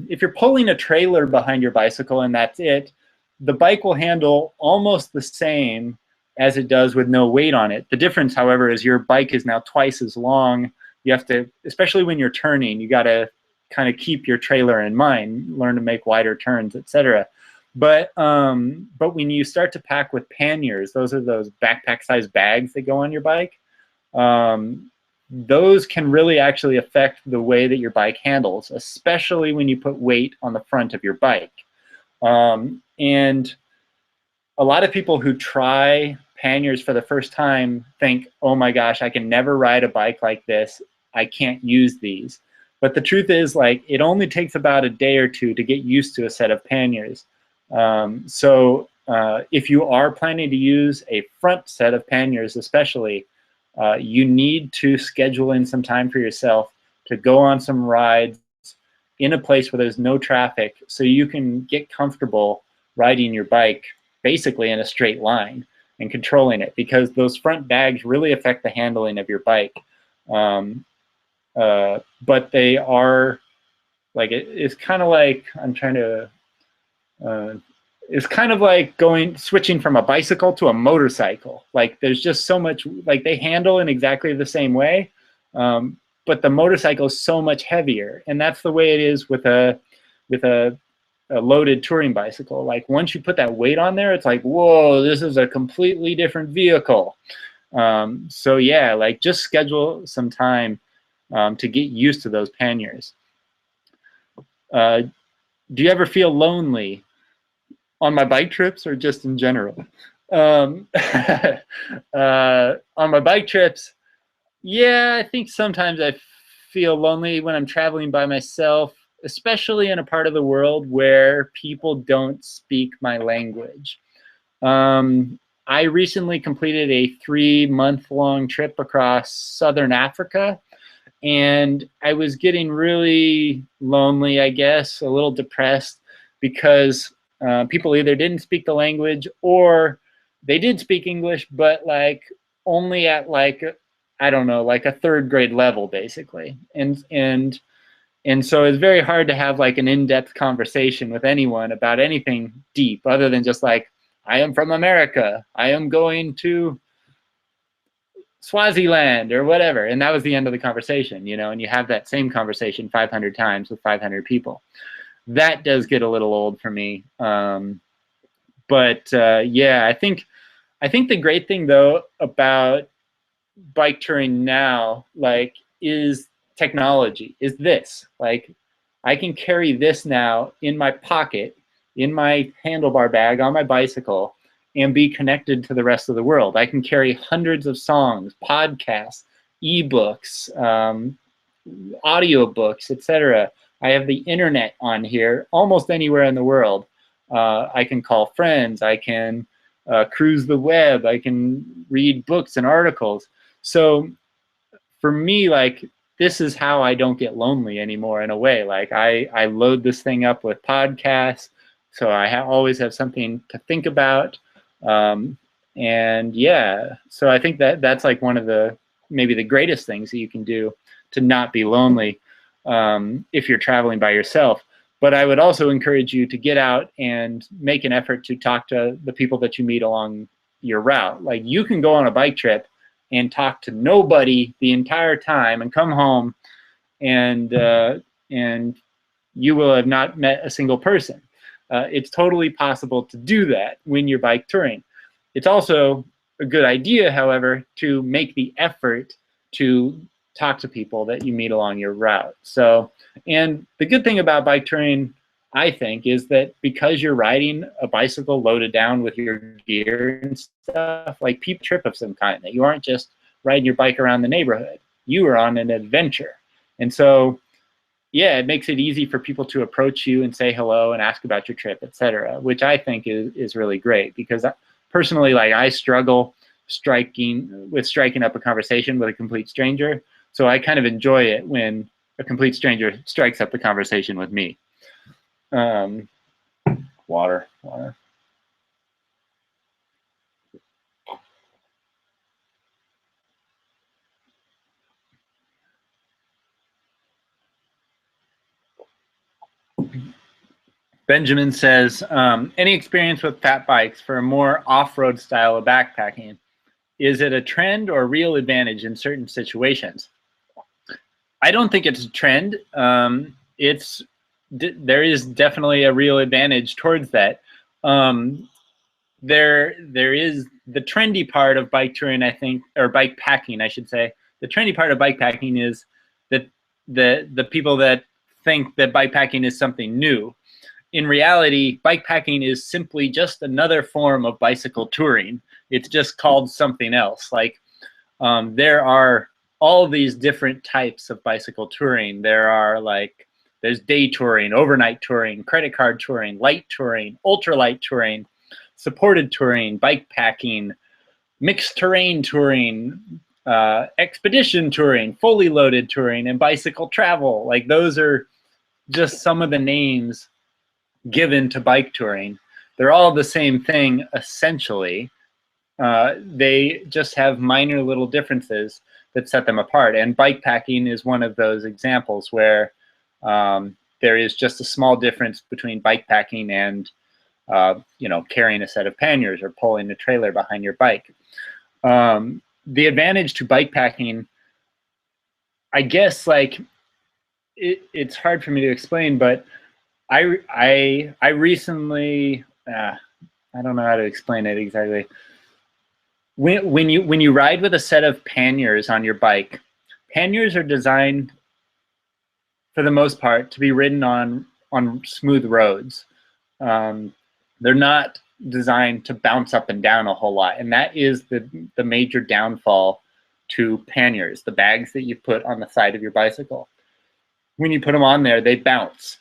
If you're pulling a trailer behind your bicycle and that's it, the bike will handle almost the same as it does with no weight on it. The difference, however, is your bike is now twice as long. You have to, especially when you're turning, you got to kind of keep your trailer in mind, learn to make wider turns, etc. But when you start to pack with panniers, those are those backpack-sized bags that go on your bike. Those can really actually affect the way that your bike handles, especially when you put weight on the front of your bike. And a lot of people who try panniers for the first time think, oh my gosh, I can never ride a bike like this. I can't use these. But the truth is, like, it only takes about a day or two to get used to a set of panniers. So if you are planning to use a front set of panniers especially, you need to schedule in some time for yourself to go on some rides in a place where there's no traffic, so you can get comfortable riding your bike basically in a straight line and controlling it, because those front bags really affect the handling of your bike. But they are, like, it's kind of like, I'm trying to, it's kind of like switching from a bicycle to a motorcycle. Like, there's just so much, like, they handle in exactly the same way, but the motorcycle is so much heavier, and that's the way it is with a loaded touring bicycle. Like, once you put that weight on there, it's like, whoa, this is a completely different vehicle. So yeah, like, just schedule some time to get used to those panniers. Do you ever feel lonely on my bike trips or just in general? On my bike trips, yeah, I think sometimes I feel lonely when I'm traveling by myself, especially in a part of the world where people don't speak my language. I recently completed a 3-month-long trip across Southern Africa, and I was getting really lonely, I guess, a little depressed, because people either didn't speak the language, or they did speak English, but like only at, like, I don't know, like a 3rd grade level, basically. And so it's very hard to have like an in-depth conversation with anyone about anything deep, other than just like, I am from America, I am going to Swaziland or whatever, and that was the end of the conversation, you know. And you have that same conversation 500 times with 500 people. That does get a little old for me. But yeah, I think the great thing though about bike touring now, like, is technology. Is this, like, I can carry this now in my pocket, in my handlebar bag on my bicycle, and be connected to the rest of the world. I can carry hundreds of songs, podcasts, ebooks, audiobooks, etc. I have the internet on here almost anywhere in the world. I can call friends. I can cruise the web. I can read books and articles. So for me, like, this is how I don't get lonely anymore in a way. Like, I load this thing up with podcasts, so I always have something to think about. And yeah, so I think that that's like one of the, maybe the greatest things that you can do to not be lonely if you're traveling by yourself. But I would also encourage you to get out and make an effort to talk to the people that you meet along your route. Like, you can go on a bike trip and talk to nobody the entire time and come home and you will have not met a single person. It's totally possible to do that when you're bike touring. It's also a good idea, however, to make the effort to talk to people that you meet along your route. So, and the good thing about bike touring, I think, is that because you're riding a bicycle loaded down with your gear and stuff, like, people trip of some kind, that you aren't just riding your bike around the neighborhood. You are on an adventure. And so, yeah, it makes it easy for people to approach you and say hello and ask about your trip, etc., which I think is really great, because personally, like, I struggle striking up a conversation with a complete stranger. So I kind of enjoy it when a complete stranger strikes up the conversation with me. Water. Benjamin says, any experience with fat bikes for a more off-road style of backpacking? Is it a trend or real advantage in certain situations? I don't think it's a trend. There is definitely a real advantage towards that. There is the trendy part of bike touring, I think, or bike packing, I should say. The trendy part of bike packing is that the people that think that bike packing is something new. In reality, bike packing is simply just another form of bicycle touring. It's just called something else. Like, there are all these different types of bicycle touring. There's day touring, overnight touring, credit card touring, light touring, ultralight touring, supported touring, bike packing, mixed terrain touring, expedition touring, fully loaded touring, and bicycle travel. Like, those are just some of the names given to bike touring. They're all the same thing, essentially. They just have minor little differences that set them apart. And bike packing is one of those examples where there is just a small difference between bike packing and carrying a set of panniers or pulling a trailer behind your bike. The advantage to bike packing, I guess, like, it's hard for me to explain, but I recently, I don't know how to explain it exactly. When you ride with a set of panniers on your bike, panniers are designed, for the most part, to be ridden on smooth roads. They're not designed to bounce up and down a whole lot, and that is the major downfall to panniers, the bags that you put on the side of your bicycle. When you put them on there, they bounce.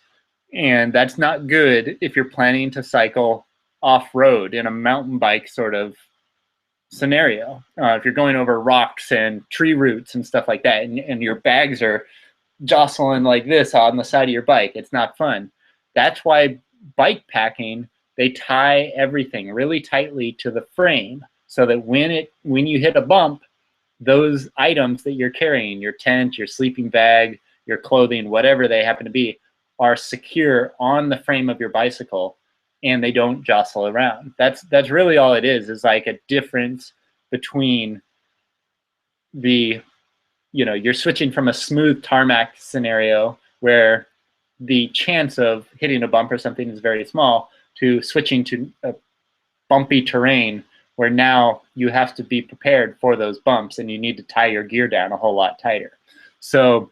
And that's not good if you're planning to cycle off-road in a mountain bike sort of scenario. If you're going over rocks and tree roots and stuff like that, and your bags are jostling like this on the side of your bike, it's not fun. That's why bike packing, they tie everything really tightly to the frame, so that when you hit a bump, those items that you're carrying, your tent, your sleeping bag, your clothing, whatever they happen to be, are secure on the frame of your bicycle, and they don't jostle around. That's really all it is like a difference between you're switching from a smooth tarmac scenario where the chance of hitting a bump or something is very small, to switching to bumpy terrain where now you have to be prepared for those bumps and you need to tie your gear down a whole lot tighter. So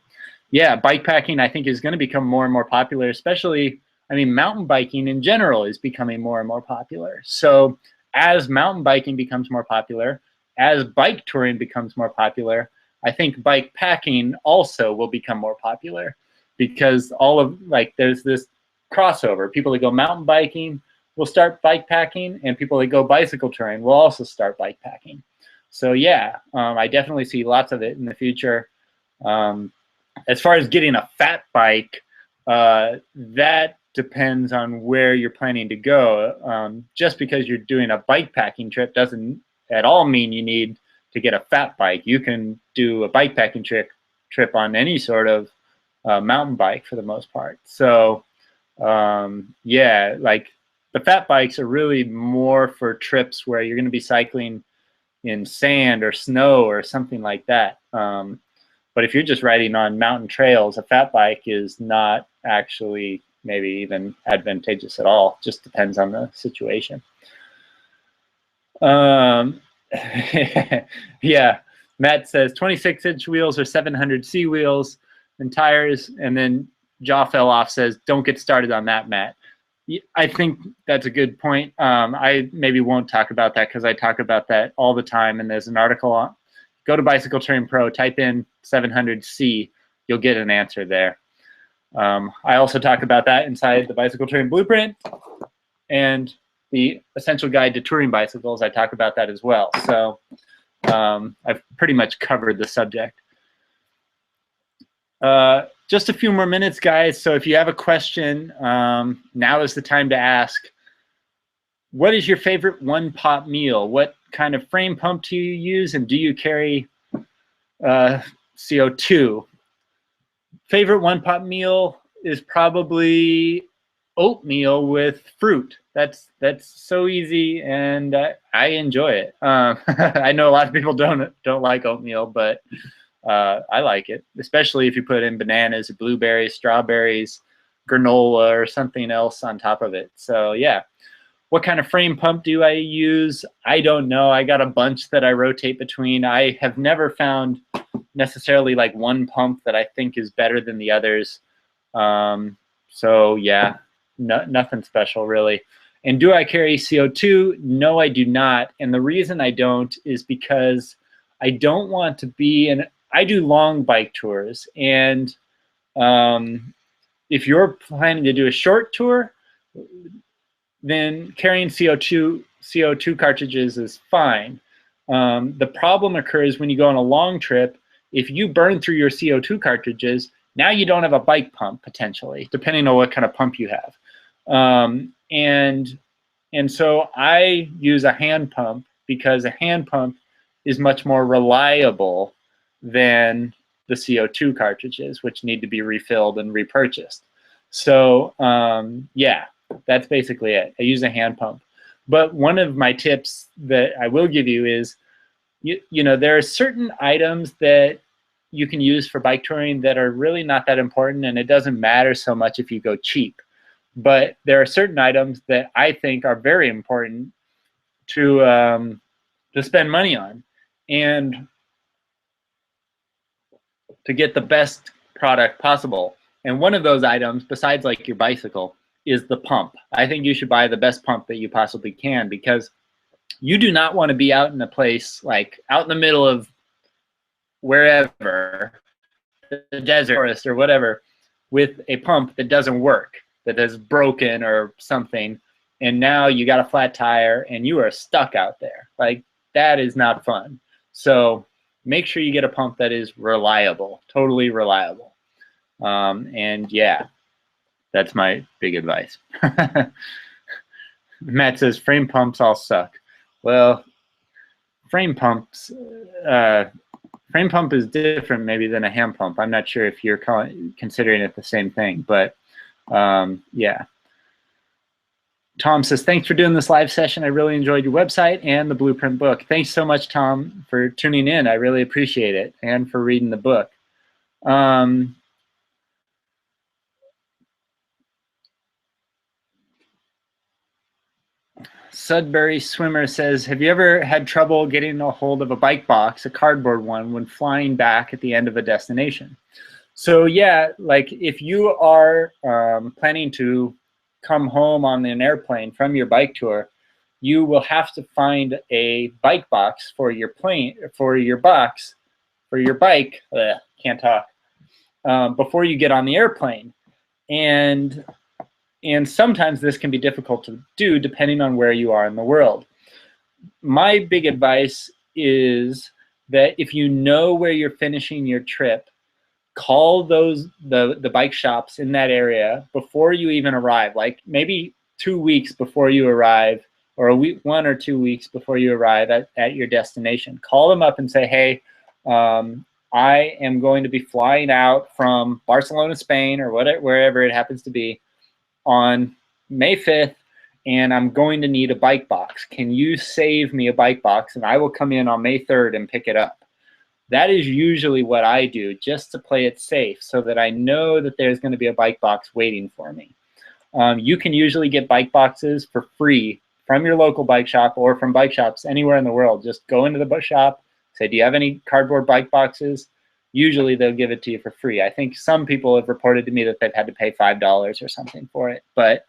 yeah, bike packing I think is going to become more and more popular, especially, I mean, mountain biking in general is becoming more and more popular. So as mountain biking becomes more popular, as bike touring becomes more popular, I think bike packing also will become more popular, because all of, like, there's this crossover. People that go mountain biking will start bike packing, and people that go bicycle touring will also start bike packing. So yeah, I definitely see lots of it in the future. As far as getting a fat bike, that depends on where you're planning to go. Just because you're doing a bike packing trip doesn't at all mean you need to get a fat bike. You can do a bike packing trip on any sort of mountain bike for the most part. So yeah, like the fat bikes are really more for trips where you're going to be cycling in sand or snow or something like that. But if you're just riding on mountain trails, a fat bike is not actually maybe even advantageous at all. Just depends on the situation. Yeah, Matt says 26-inch wheels or 700C wheels and tires, and then Jaw Fell Off says, don't get started on that, Matt. I think that's a good point. I maybe won't talk about that because I talk about that all the time, and there's an article on, go to Bicycle Touring Pro, type in 700C, you'll get an answer there. I also talk about that inside the Bicycle Touring Blueprint, and the Essential Guide to Touring Bicycles, I talk about that as well. So I've pretty much covered the subject. Just a few more minutes, guys. So if you have a question, now is the time to ask. What is your favorite one-pot meal? What kind of frame pump do you use, and do you carry CO2? Favorite one-pot meal is probably oatmeal with fruit. That's so easy, and I enjoy it. I know a lot of people don't like oatmeal, but I like it, especially if you put in bananas, blueberries, strawberries, granola, or something else on top of it. So yeah. What kind of frame pump do I use? I don't know. I got a bunch that I rotate between. I have never found necessarily like one pump that I think is better than the others. So yeah, nothing special really. And do I carry CO2? No, I do not. And the reason I don't is because I don't want to be in, I do long bike tours. And if you're planning to do a short tour, then carrying CO2 cartridges is fine. The problem occurs when you go on a long trip. If you burn through your CO2 cartridges, now you don't have a bike pump potentially, depending on what kind of pump you have. And so I use a hand pump because a hand pump is much more reliable than the CO2 cartridges, which need to be refilled and repurchased. So yeah. That's basically it. I use a hand pump. But one of my tips that I will give you is, you know, there are certain items that you can use for bike touring that are really not that important, and it doesn't matter so much if you go cheap. But there are certain items that I think are very important to spend money on, and to get the best product possible. And one of those items, besides like your bicycle, is the pump. I think you should buy the best pump that you possibly can, because you do not want to be out in a place like out in the middle of wherever, the desert, forest, or whatever, with a pump that doesn't work, that is broken or something, and now you got a flat tire and you are stuck out there. Like, that is not fun. So make sure you get a pump that is reliable, totally reliable. And yeah, that's my big advice. Matt says frame pumps all suck. Well, frame pump is different maybe than a hand pump. I'm not sure if you're considering it the same thing, but yeah. Tom says, thanks for doing this live session. I really enjoyed your website and the Blueprint book. Thanks so much, Tom, for tuning in. I really appreciate it, and for reading the book. Sudbury Swimmer says, have you ever had trouble getting a hold of a bike box, a cardboard one, when flying back at the end of a destination? So yeah, like if you are planning to come home on an airplane from your bike tour, you will have to find a bike box for your plane, for your box, for your bike, can't talk, before you get on the airplane. And sometimes this can be difficult to do depending on where you are in the world. My big advice is that if you know where you're finishing your trip, call the bike shops in that area before you even arrive, like maybe 2 weeks before you arrive, or a week, 1 or 2 weeks before you arrive at your destination. Call them up and say, hey, I am going to be flying out from Barcelona, Spain, or whatever, wherever it happens to be, on May 5th, and I'm going to need a bike box. Can you save me a bike box, and I will come in on May 3rd and pick it up. That is usually what I do, just to play it safe, so that I know that there's going to be a bike box waiting for me. You can usually get bike boxes for free from your local bike shop or from bike shops anywhere in the world. Just go into the shop, say, do you have any cardboard bike boxes? Usually they'll give it to you for free. I think some people have reported to me that they've had to pay $5 or something for it, but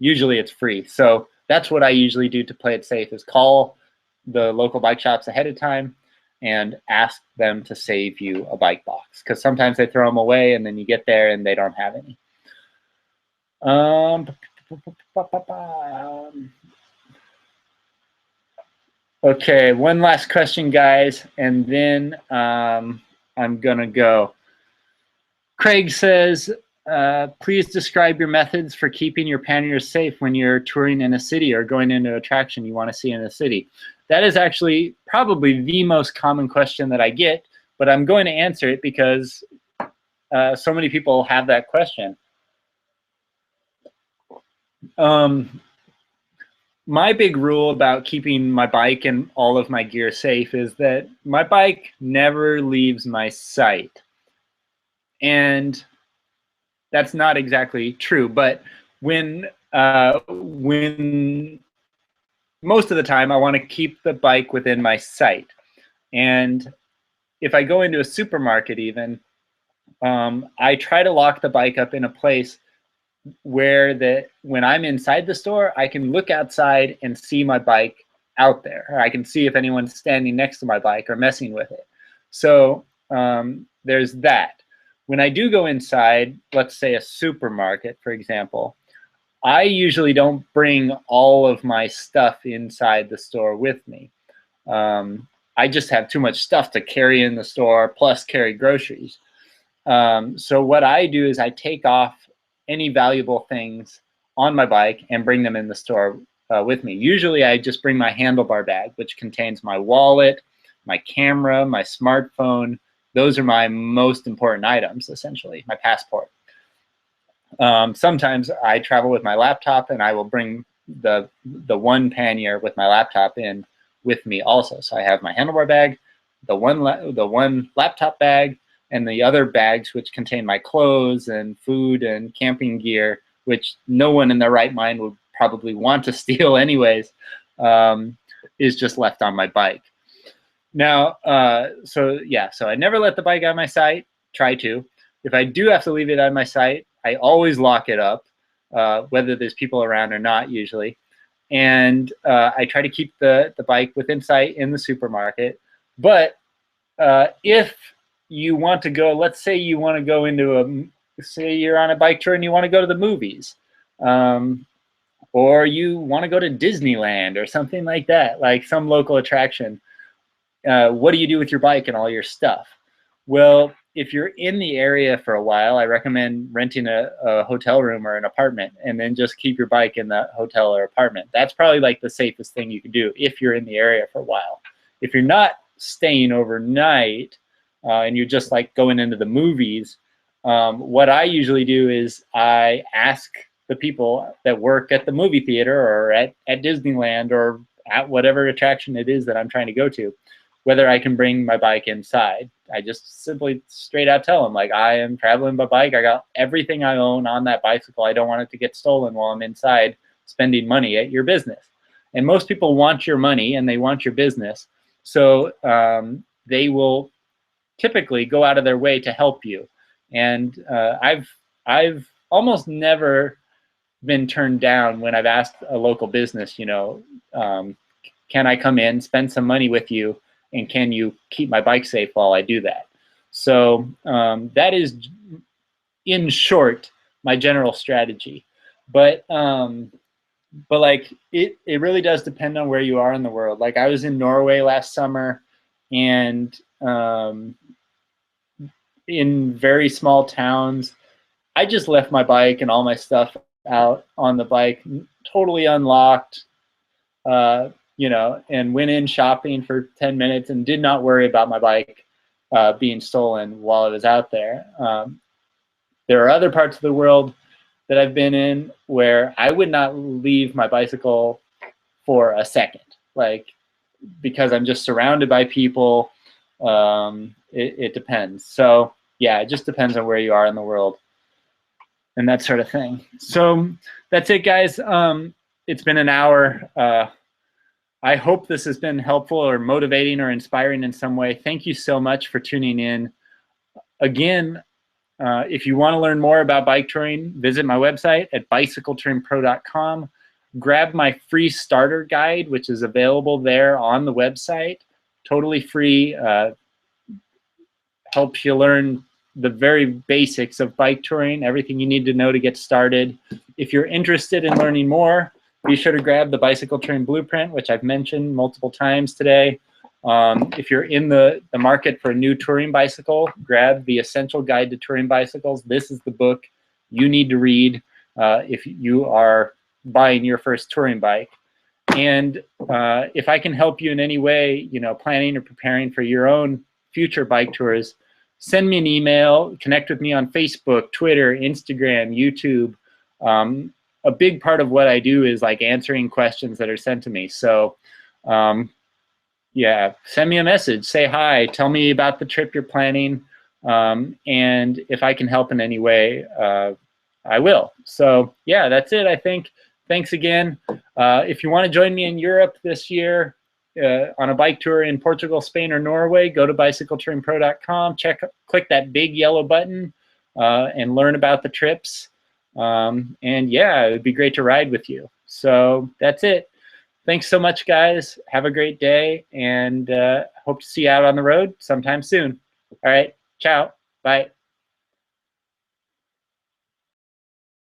usually it's free. So that's what I usually do to play it safe, is call the local bike shops ahead of time and ask them to save you a bike box, because sometimes they throw them away and then you get there and they don't have any. Okay, one last question, guys, and then I'm gonna go. Craig says, please describe your methods for keeping your panniers safe when you're touring in a city or going into an attraction you want to see in a city. That is actually probably the most common question that I get, but I'm going to answer it because so many people have that question. My big rule about keeping my bike and all of my gear safe is that my bike never leaves my sight. And that's not exactly true, but when most of the time I want to keep the bike within my sight. And if I go into a supermarket even, I try to lock the bike up in a place where when I'm inside the store, I can look outside and see my bike out there. Or I can see if anyone's standing next to my bike or messing with it. So there's that. When I do go inside, let's say a supermarket, for example, I usually don't bring all of my stuff inside the store with me. I just have too much stuff to carry in the store, plus carry groceries. So what I do is I take off any valuable things on my bike and bring them in the store with me. Usually I just bring my handlebar bag, which contains my wallet, my camera, my smartphone. Those are my most important items, essentially, my passport. Sometimes I travel with my laptop, and I will bring the one pannier with my laptop in with me also. So I have my handlebar bag, the one laptop bag, and the other bags which contain my clothes and food and camping gear, which no one in their right mind would probably want to steal anyways, is just left on my bike. Now, so I never let the bike out of my sight, try to. If I do have to leave it out of my sight, I always lock it up, whether there's people around or not usually. And I try to keep the bike within sight in the supermarket. But if you want to go, let's say you want to go into say you're on a bike tour and you want to go to the movies, or you want to go to Disneyland or something like that, like some local attraction. What do you do with your bike and all your stuff? Well, if you're in the area for a while, I recommend renting a hotel room or an apartment, and then just keep your bike in the hotel or apartment. That's probably like the safest thing you can do if you're in the area for a while. If you're not staying overnight, and you're just like going into the movies, what I usually do is I ask the people that work at the movie theater or at Disneyland or at whatever attraction it is that I'm trying to go to, whether I can bring my bike inside. I just simply straight out tell them, like, I am traveling by bike. I got everything I own on that bicycle. I don't want it to get stolen while I'm inside, spending money at your business. And most people want your money and they want your business. So they will typically go out of their way to help you. And I've almost never been turned down when I've asked a local business, you know, can I come in, spend some money with you, and can you keep my bike safe while I do that? So that is, in short, my general strategy. But like it really does depend on where you are in the world. Like I was in Norway last summer, and in very small towns, I just left my bike and all my stuff out on the bike, totally unlocked, you know, and went in shopping for 10 minutes and did not worry about my bike being stolen while I was out there. There are other parts of the world that I've been in where I would not leave my bicycle for a second, like, because I'm just surrounded by people. It depends. So yeah, it just depends on where you are in the world and that sort of thing. So that's it, guys. It's been an hour. I hope this has been helpful or motivating or inspiring in some way. Thank you so much for tuning in. Again, if you want to learn more about bike touring, visit my website at bicycletouringpro.com. Grab my free starter guide, which is available there on the website. Totally free. Helps you learn the very basics of bike touring, everything you need to know to get started. If you're interested in learning more, be sure to grab the Bicycle Touring Blueprint, which I've mentioned multiple times today. If you're in the market for a new touring bicycle, grab the Essential Guide to Touring Bicycles. This is the book you need to read if you are buying your first touring bike. And if I can help you in any way, you know, planning or preparing for your own future bike tours, send me an email, connect with me on Facebook, Twitter, Instagram, YouTube. A big part of what I do is like answering questions that are sent to me. So yeah, send me a message, say hi, tell me about the trip you're planning. And if I can help in any way, I will. So yeah, that's it, I think. Thanks again. If you want to join me in Europe this year on a bike tour in Portugal, Spain, or Norway, go to bicycletouringpro.com, click that big yellow button and learn about the trips. And yeah, it would be great to ride with you. So that's it. Thanks so much, guys. Have a great day, and hope to see you out on the road sometime soon. All right, ciao, bye.